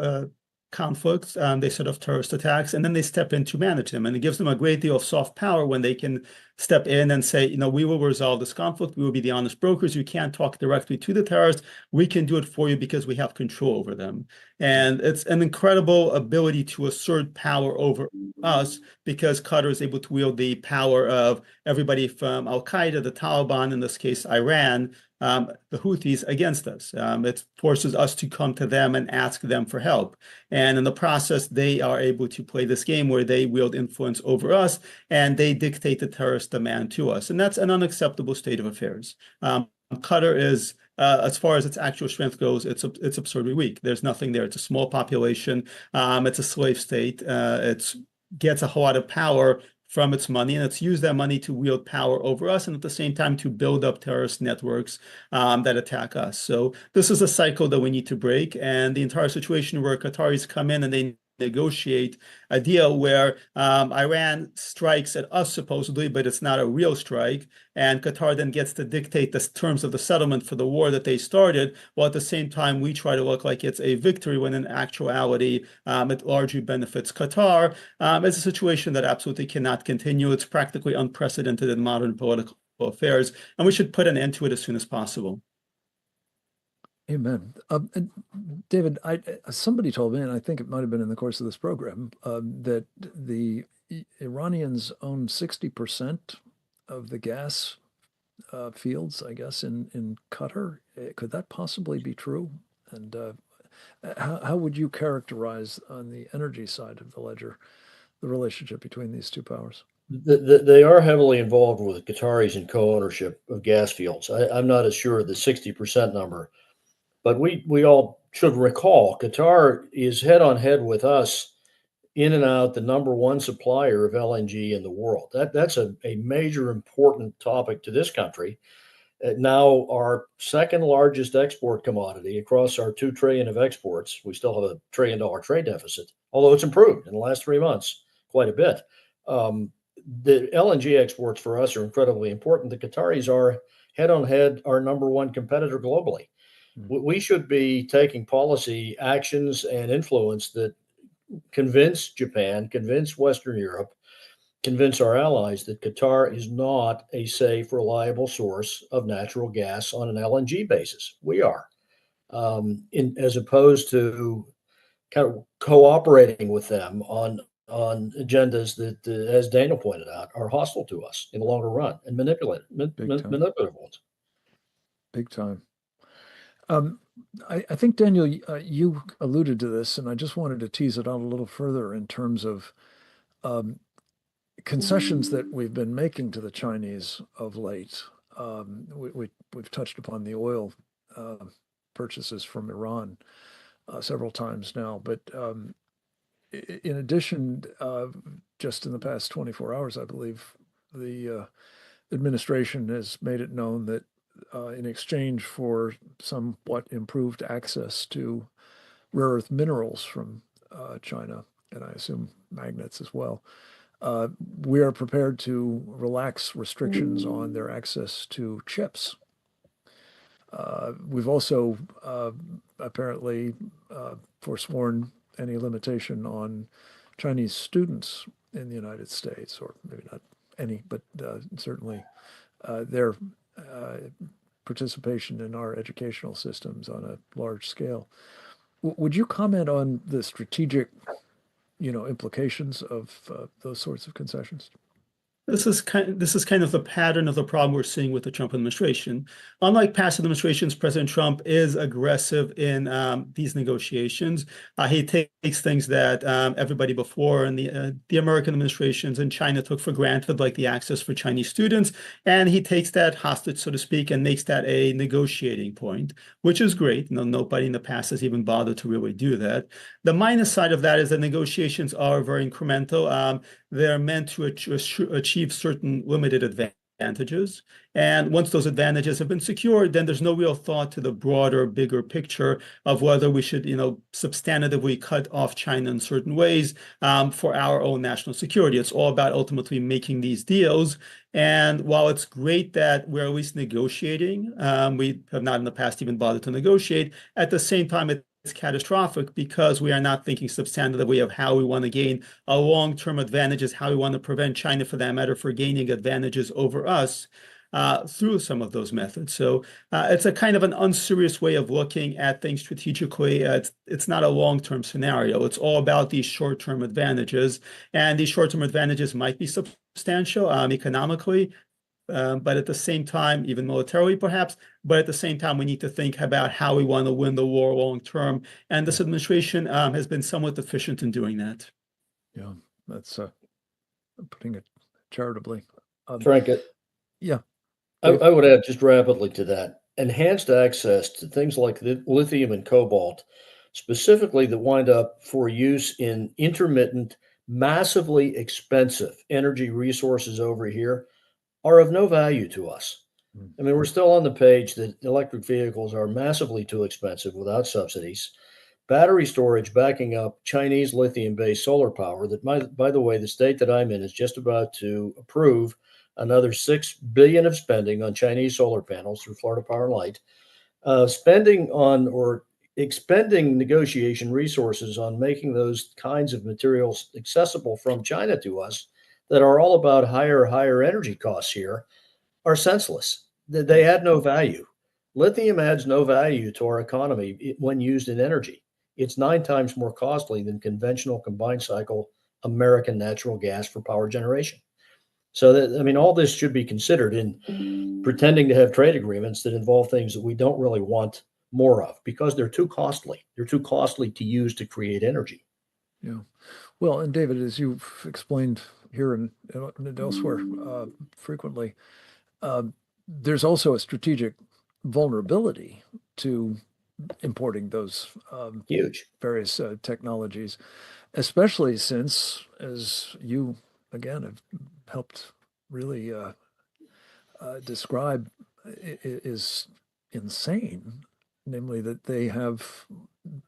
Speaker 6: conflicts, they set off terrorist attacks, and then they step in to manage them. And it gives them a great deal of soft power when they can step in and say, we will resolve this conflict. We will be the honest brokers. You can't talk directly to the terrorists. We can do it for you because we have control over them. And it's an incredible ability to assert power over us, because Qatar is able to wield the power of everybody from Al-Qaeda, the Taliban, in this case, Iran, the Houthis, against us. It forces us to come to them and ask them for help. And in the process, they are able to play this game where they wield influence over us and they dictate the terrorist demand to us. And that's an unacceptable state of affairs. Qatar is, as far as its actual strength goes, it's absurdly weak. There's nothing there. It's a small population. It's a slave state. It gets a whole lot of power from its money, and it's used that money to wield power over us, and at the same time to build up terrorist networks that attack us. So this is a cycle that we need to break, and the entire situation where Qataris come in and they negotiate a deal where Iran strikes at us supposedly, but it's not a real strike, and Qatar then gets to dictate the terms of the settlement for the war that they started, while at the same time we try to look like it's a victory when in actuality it largely benefits Qatar. It's a situation that absolutely cannot continue. It's practically unprecedented in modern political affairs, and we should put an end to it as soon as possible.
Speaker 2: Amen. And David, somebody told me, and I think it might have been in the course of this program, that the Iranians own 60% of the gas fields, I guess, in Qatar. Could that possibly be true? And how would you characterize, on the energy side of the ledger, the relationship between these two powers?
Speaker 4: They are heavily involved with Qataris in co-ownership of gas fields. I'm not as sure of the 60% number. But we all should recall Qatar is head on head with us in and out the number one supplier of LNG in the world. That's a major important topic to this country. Now our second largest export commodity across our $2 trillion of exports. We still have a $1 trillion trade deficit, although it's improved in the last 3 months quite a bit. The LNG exports for us are incredibly important. The Qataris are head on head our number one competitor globally. We should be taking policy actions and influence that convince Japan, convince Western Europe, convince our allies that Qatar is not a safe, reliable source of natural gas on an LNG basis. We are, as opposed to kind of cooperating with them on agendas that, as Daniel pointed out, are hostile to us in the longer run and manipulative ones.
Speaker 2: Big time. I think, Daniel, you alluded to this, and I just wanted to tease it out a little further in terms of concessions that we've been making to the Chinese of late. We've touched upon the oil purchases from Iran several times now, but in addition, just in the past 24 hours, I believe the administration has made it known that in exchange for somewhat improved access to rare earth minerals from China, and I assume magnets as well, we are prepared to relax restrictions on their access to chips. We've also apparently forsworn any limitation on Chinese students in the United States, or maybe not any, but certainly their participation in our educational systems on a large scale. Would you comment on the strategic, implications of those sorts of concessions?
Speaker 6: This is kind of the pattern of the problem we're seeing with the Trump administration. Unlike past administrations, President Trump is aggressive in these negotiations. He takes things that everybody before and the American administrations in China took for granted, like the access for Chinese students, and he takes that hostage, so to speak, and makes that a negotiating point, which is great. Nobody in the past has even bothered to really do that. The minus side of that is that negotiations are very incremental. They're meant to achieve certain limited advantages. And once those advantages have been secured, then there's no real thought to the broader, bigger picture of whether we should, substantively cut off China in certain ways for our own national security. It's all about ultimately making these deals. And while it's great that we're at least negotiating, we have not in the past even bothered to negotiate. At the same time, it's catastrophic because we are not thinking substantively of how we want to gain a long-term advantages, how we want to prevent China, for that matter, for gaining advantages over us through some of those methods. So it's a kind of an unserious way of looking at things strategically. It's not a long-term scenario. It's all about these short-term advantages, and these short-term advantages might be substantial economically, but at the same time, even militarily perhaps, but at the same time, we need to think about how we want to win the war long term. And this administration has been somewhat deficient in doing that.
Speaker 2: Yeah, that's putting it charitably.
Speaker 4: Frank,
Speaker 2: yeah.
Speaker 4: I would add just rapidly to that, enhanced access to things like lithium and cobalt, specifically that wind up for use in intermittent, massively expensive energy resources over here, are of no value to us. I mean, we're still on the page that electric vehicles are massively too expensive without subsidies. Battery storage backing up Chinese lithium-based solar power that, by the way, the state that I'm in is just about to approve another $6 billion of spending on Chinese solar panels through Florida Power and Light, spending on or expending negotiation resources on making those kinds of materials accessible from China to us that are all about higher energy costs here are senseless. They add no value. Lithium adds no value to our economy when used in energy. It's 9 times more costly than conventional combined cycle American natural gas for power generation. So all this should be considered in pretending to have trade agreements that involve things that we don't really want more of because they're too costly. They're too costly to use to create energy.
Speaker 2: Yeah. Well, and David, as you've explained here and elsewhere frequently, there's also a strategic vulnerability to importing those
Speaker 4: huge
Speaker 2: various technologies, especially since, as you again have helped really describe, is insane, namely that they have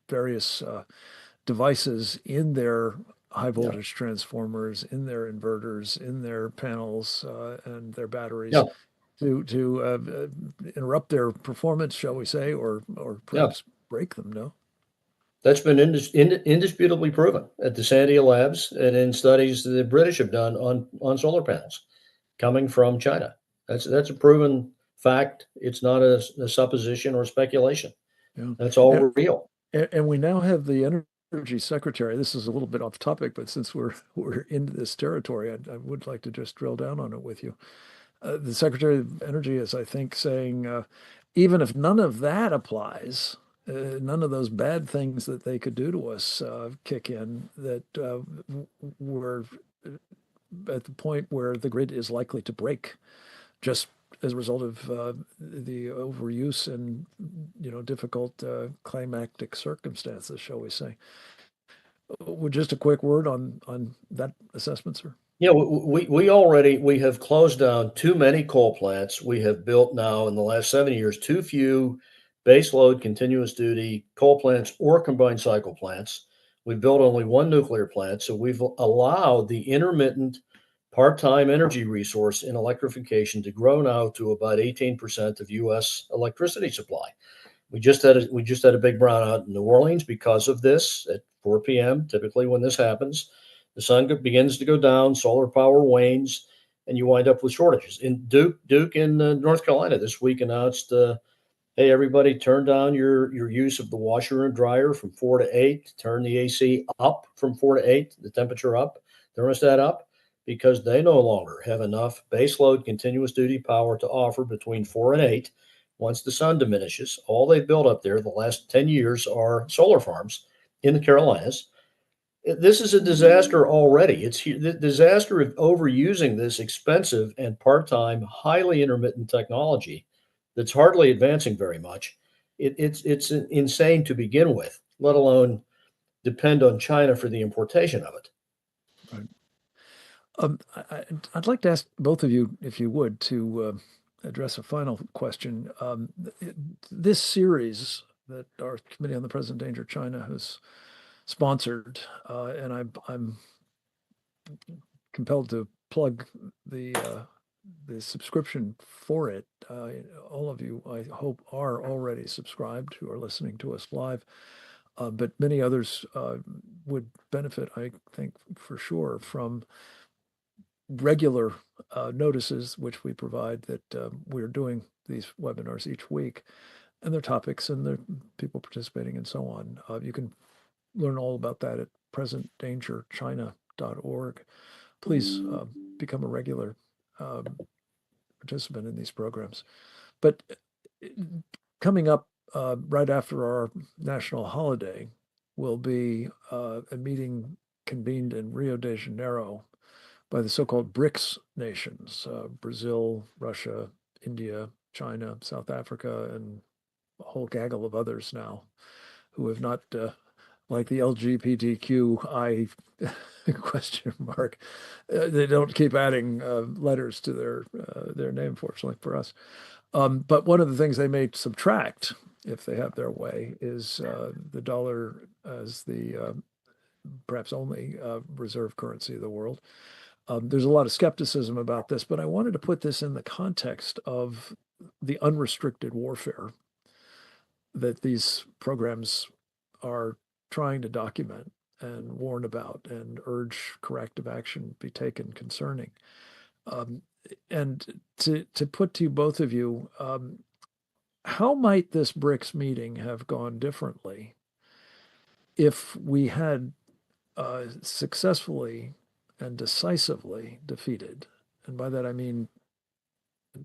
Speaker 2: various devices in their high voltage transformers, in their inverters, in their panels and their batteries to interrupt their performance, shall we say, or perhaps break them. No,
Speaker 4: that's been indisputably proven at the Sandia Labs and in studies the British have done on solar panels coming from China. That's a proven fact. It's not a supposition or speculation. Yeah. That's all real.
Speaker 2: And we now have the Energy Secretary. This is a little bit off topic, but since we're into this territory, I would like to just drill down on it with you. The Secretary of Energy is, I think, saying even if none of that applies, none of those bad things that they could do to us kick in, that we're at the point where the grid is likely to break just as a result of the overuse and difficult climactic circumstances, shall we say. Just a quick word on that assessment, sir.
Speaker 4: Yeah, we have closed down too many coal plants. We have built now in the last 7 years too few baseload continuous duty coal plants or combined cycle plants. We've built only one nuclear plant, so we've allowed the intermittent part-time energy resource in electrification to grow now to about 18% of U.S. electricity supply. We just had a big brownout in New Orleans because of this at 4 p.m. Typically, when this happens, the sun begins to go down, solar power wanes, and you wind up with shortages. In Duke in North Carolina this week announced, hey, everybody, turn down your use of the washer and dryer from 4 to 8. Turn the AC up from 4 to 8, the temperature up, thermostat up, because they no longer have enough baseload continuous duty power to offer between 4 and 8. Once the sun diminishes, all they've built up there the last 10 years are solar farms in the Carolinas. This is a disaster already. It's the disaster of overusing this expensive and part-time, highly intermittent technology that's hardly advancing very much. It's insane to begin with, let alone depend on China for the importation of it.
Speaker 2: Right. I'd like to ask both of you, if you would, to address a final question. This series that our Committee on the Present Danger China has sponsored, and I'm compelled to plug the subscription for it. All of you, I hope, are already subscribed who are listening to us live, but many others would benefit, I think, for sure, from regular notices which we provide that we're doing these webinars each week, and their topics and the people participating and so on. You can learn all about that at presentdangerchina.org. Please become a regular participant in these programs. But coming up right after our national holiday will be a meeting convened in Rio de Janeiro by the so-called BRICS nations, Brazil, Russia, India, China, South Africa, and a whole gaggle of others now who have not, like the LGBTQI question mark, they don't keep adding letters to their name, fortunately for us. But one of the things they may subtract, if they have their way, is the dollar as the perhaps only reserve currency of the world. There's a lot of skepticism about this, but I wanted to put this in the context of the unrestricted warfare that these programs are trying to document and warn about and urge corrective action be taken concerning. And to put to both of you, how might this BRICS meeting have gone differently if we had successfully and decisively defeated, and by that I mean,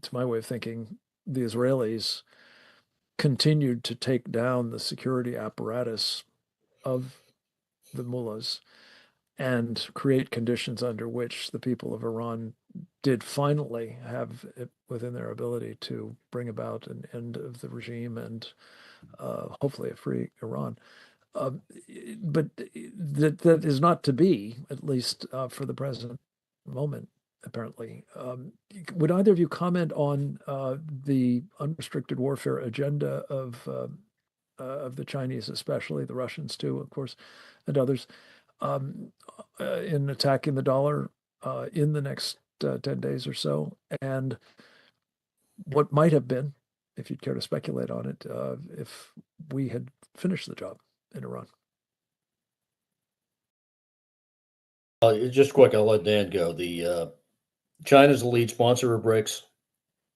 Speaker 2: to my way of thinking, the Israelis continued to take down the security apparatus of the mullahs and create conditions under which the people of Iran did finally have it within their ability to bring about an end of the regime and hopefully a free Iran. But that is not to be, at least for the present moment, apparently. Would either of you comment on the unrestricted warfare agenda of the Chinese, especially the Russians too, of course, and others, in attacking the dollar in the next 10 days or so? And what might have been, if you'd care to speculate on it, if we had finished the job in Iran.
Speaker 4: Just quick, I'll let Dan go. China's the lead sponsor of BRICS.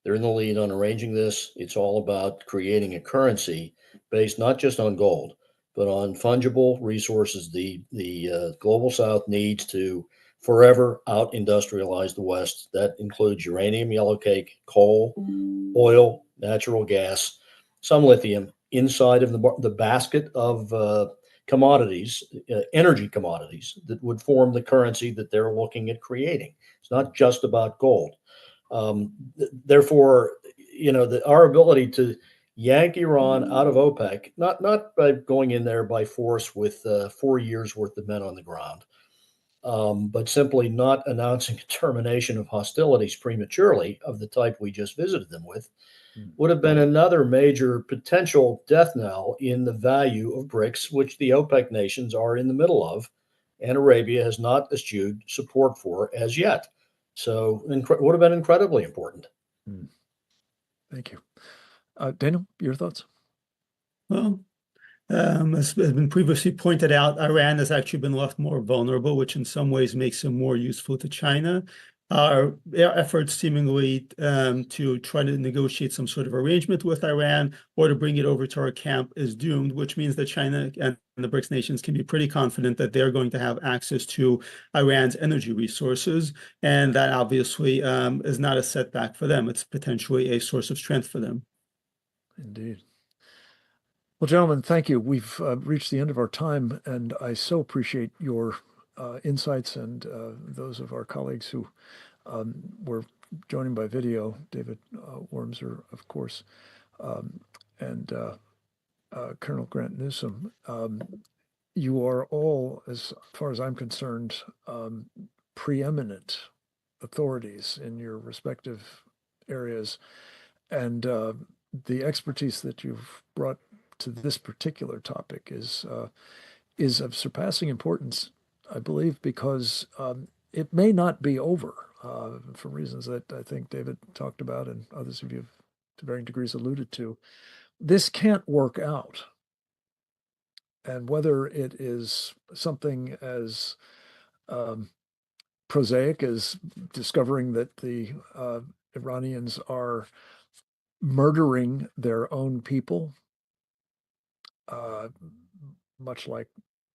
Speaker 4: They're in the lead on arranging this. It's all about creating a currency based not just on gold, but on fungible resources the global South needs to forever out-industrialize the West. That includes uranium, yellow cake, coal, oil, natural gas, some lithium inside of the basket of commodities, energy commodities that would form the currency that they're looking at creating. It's not just about gold. Therefore, our ability to yank Iran out of OPEC, not by going in there by force with 4 years worth of men on the ground, but simply not announcing a termination of hostilities prematurely of the type we just visited them with, would have been another major potential death knell in the value of BRICS, which the OPEC nations are in the middle of, and Arabia has not eschewed support for as yet. So would have been incredibly important.
Speaker 2: Thank you. Daniel, your thoughts?
Speaker 6: Well, as has been previously pointed out, Iran has actually been left more vulnerable, which in some ways makes it more useful to China. Our efforts seemingly to try to negotiate some sort of arrangement with Iran or to bring it over to our camp is doomed, which means that China and the BRICS nations can be pretty confident that they're going to have access to Iran's energy resources. And that obviously is not a setback for them. It's potentially a source of strength for them.
Speaker 2: Indeed. Well, gentlemen, thank you. We've reached the end of our time, and I so appreciate your insights and those of our colleagues who were joining by video, David Wormser, of course, and Colonel Grant Newsom. You are all, as far as I'm concerned, preeminent authorities in your respective areas, and the expertise that you've brought to this particular topic is of surpassing importance, I believe, because it may not be over for reasons that I think David talked about and others of you have to varying degrees alluded to. This can't work out. And whether it is something as prosaic as discovering that the Iranians are murdering their own people, much like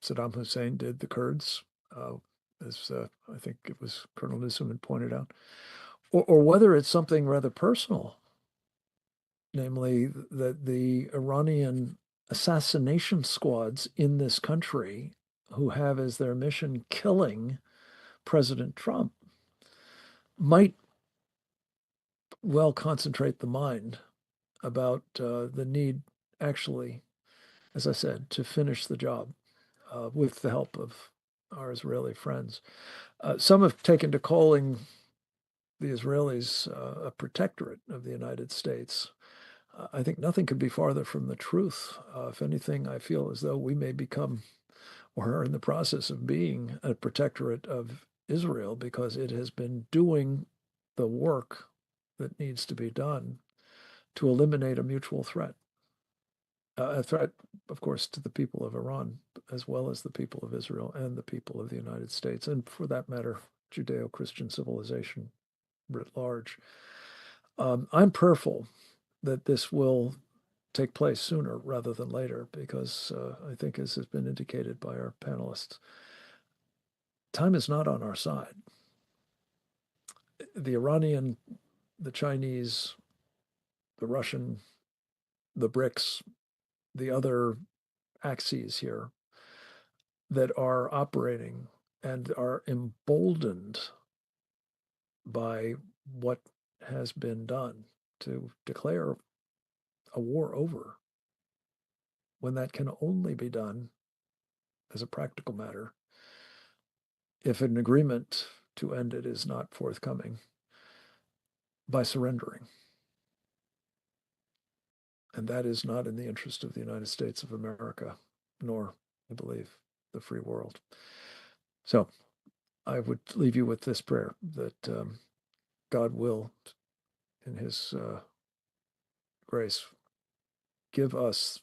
Speaker 2: Saddam Hussein did the Kurds, as I think it was Colonel Newsom had pointed out, or whether it's something rather personal, namely that the Iranian assassination squads in this country who have as their mission killing President Trump might well concentrate the mind about the need, actually, as I said, to finish the job with the help of our Israeli friends. Some have taken to calling the Israelis a protectorate of the United States. I think nothing could be farther from the truth. If anything, I feel as though we may become, or are in the process of being, a protectorate of Israel because it has been doing the work that needs to be done to eliminate a mutual threat. A threat, of course, to the people of Iran, as well as the people of Israel and the people of the United States, and for that matter, Judeo-Christian civilization writ large. I'm prayerful that this will take place sooner rather than later, because I think, as has been indicated by our panelists, time is not on our side. The Iranian, the Chinese, the Russian, the BRICS, the other axes here that are operating and are emboldened by what has been done to declare a war over, when that can only be done as a practical matter if an agreement to end it is not forthcoming, by surrendering. And that is not in the interest of the United States of America, nor, I believe, the free world. So I would leave you with this prayer, that God will, in his Grace, give us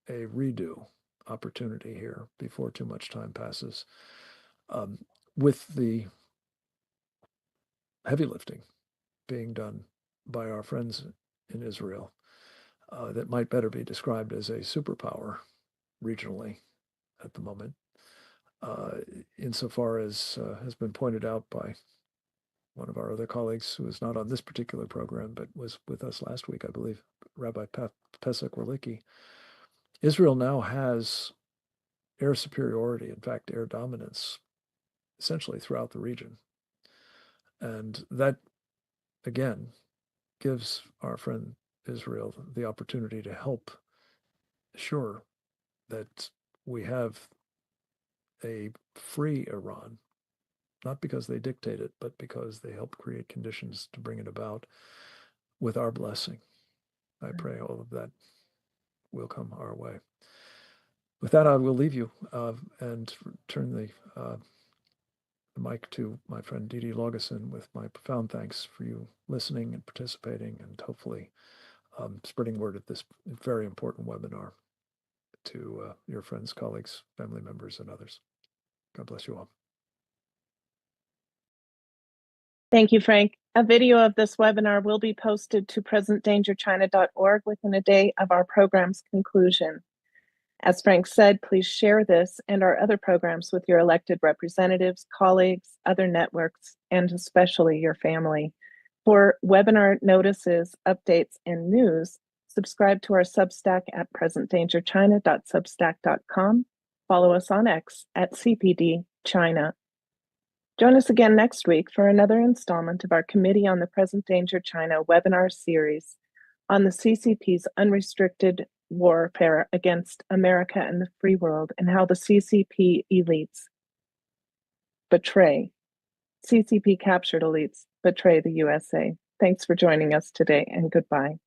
Speaker 2: a redo opportunity here before too much time passes, with the heavy lifting being done by our friends in Israel, that might better be described as a superpower regionally at the moment, insofar as has been pointed out by one of our other colleagues who is not on this particular program, but was with us last week, I believe, Rabbi Pesach Werlicki. Israel now has air superiority, in fact, air dominance, essentially throughout the region. And that, again, gives our friend Israel the opportunity to help assure that we have a free Iran, not because they dictate it, but because they help create conditions to bring it about with our blessing. I pray all of that will come our way. With that, I will leave you and turn the mic to my friend Didi Logason with my profound thanks for you listening and participating, and hopefully spreading word of this very important webinar to your friends, colleagues, family members, and others. God bless you all.
Speaker 1: Thank you, Frank. A video of this webinar will be posted to presentdangerchina.org within a day of our program's conclusion. As Frank said, please share this and our other programs with your elected representatives, colleagues, other networks, and especially your family. For webinar notices, updates, and news, subscribe to our Substack at presentdangerchina.substack.com. Follow us on X at CPDChina. Join us again next week for another installment of our Committee on the Present Danger China webinar series on the CCP's unrestricted warfare against America and the free world, and how the CCP elites betray, CCP captured elites betray the USA. Thanks for joining us today, and goodbye.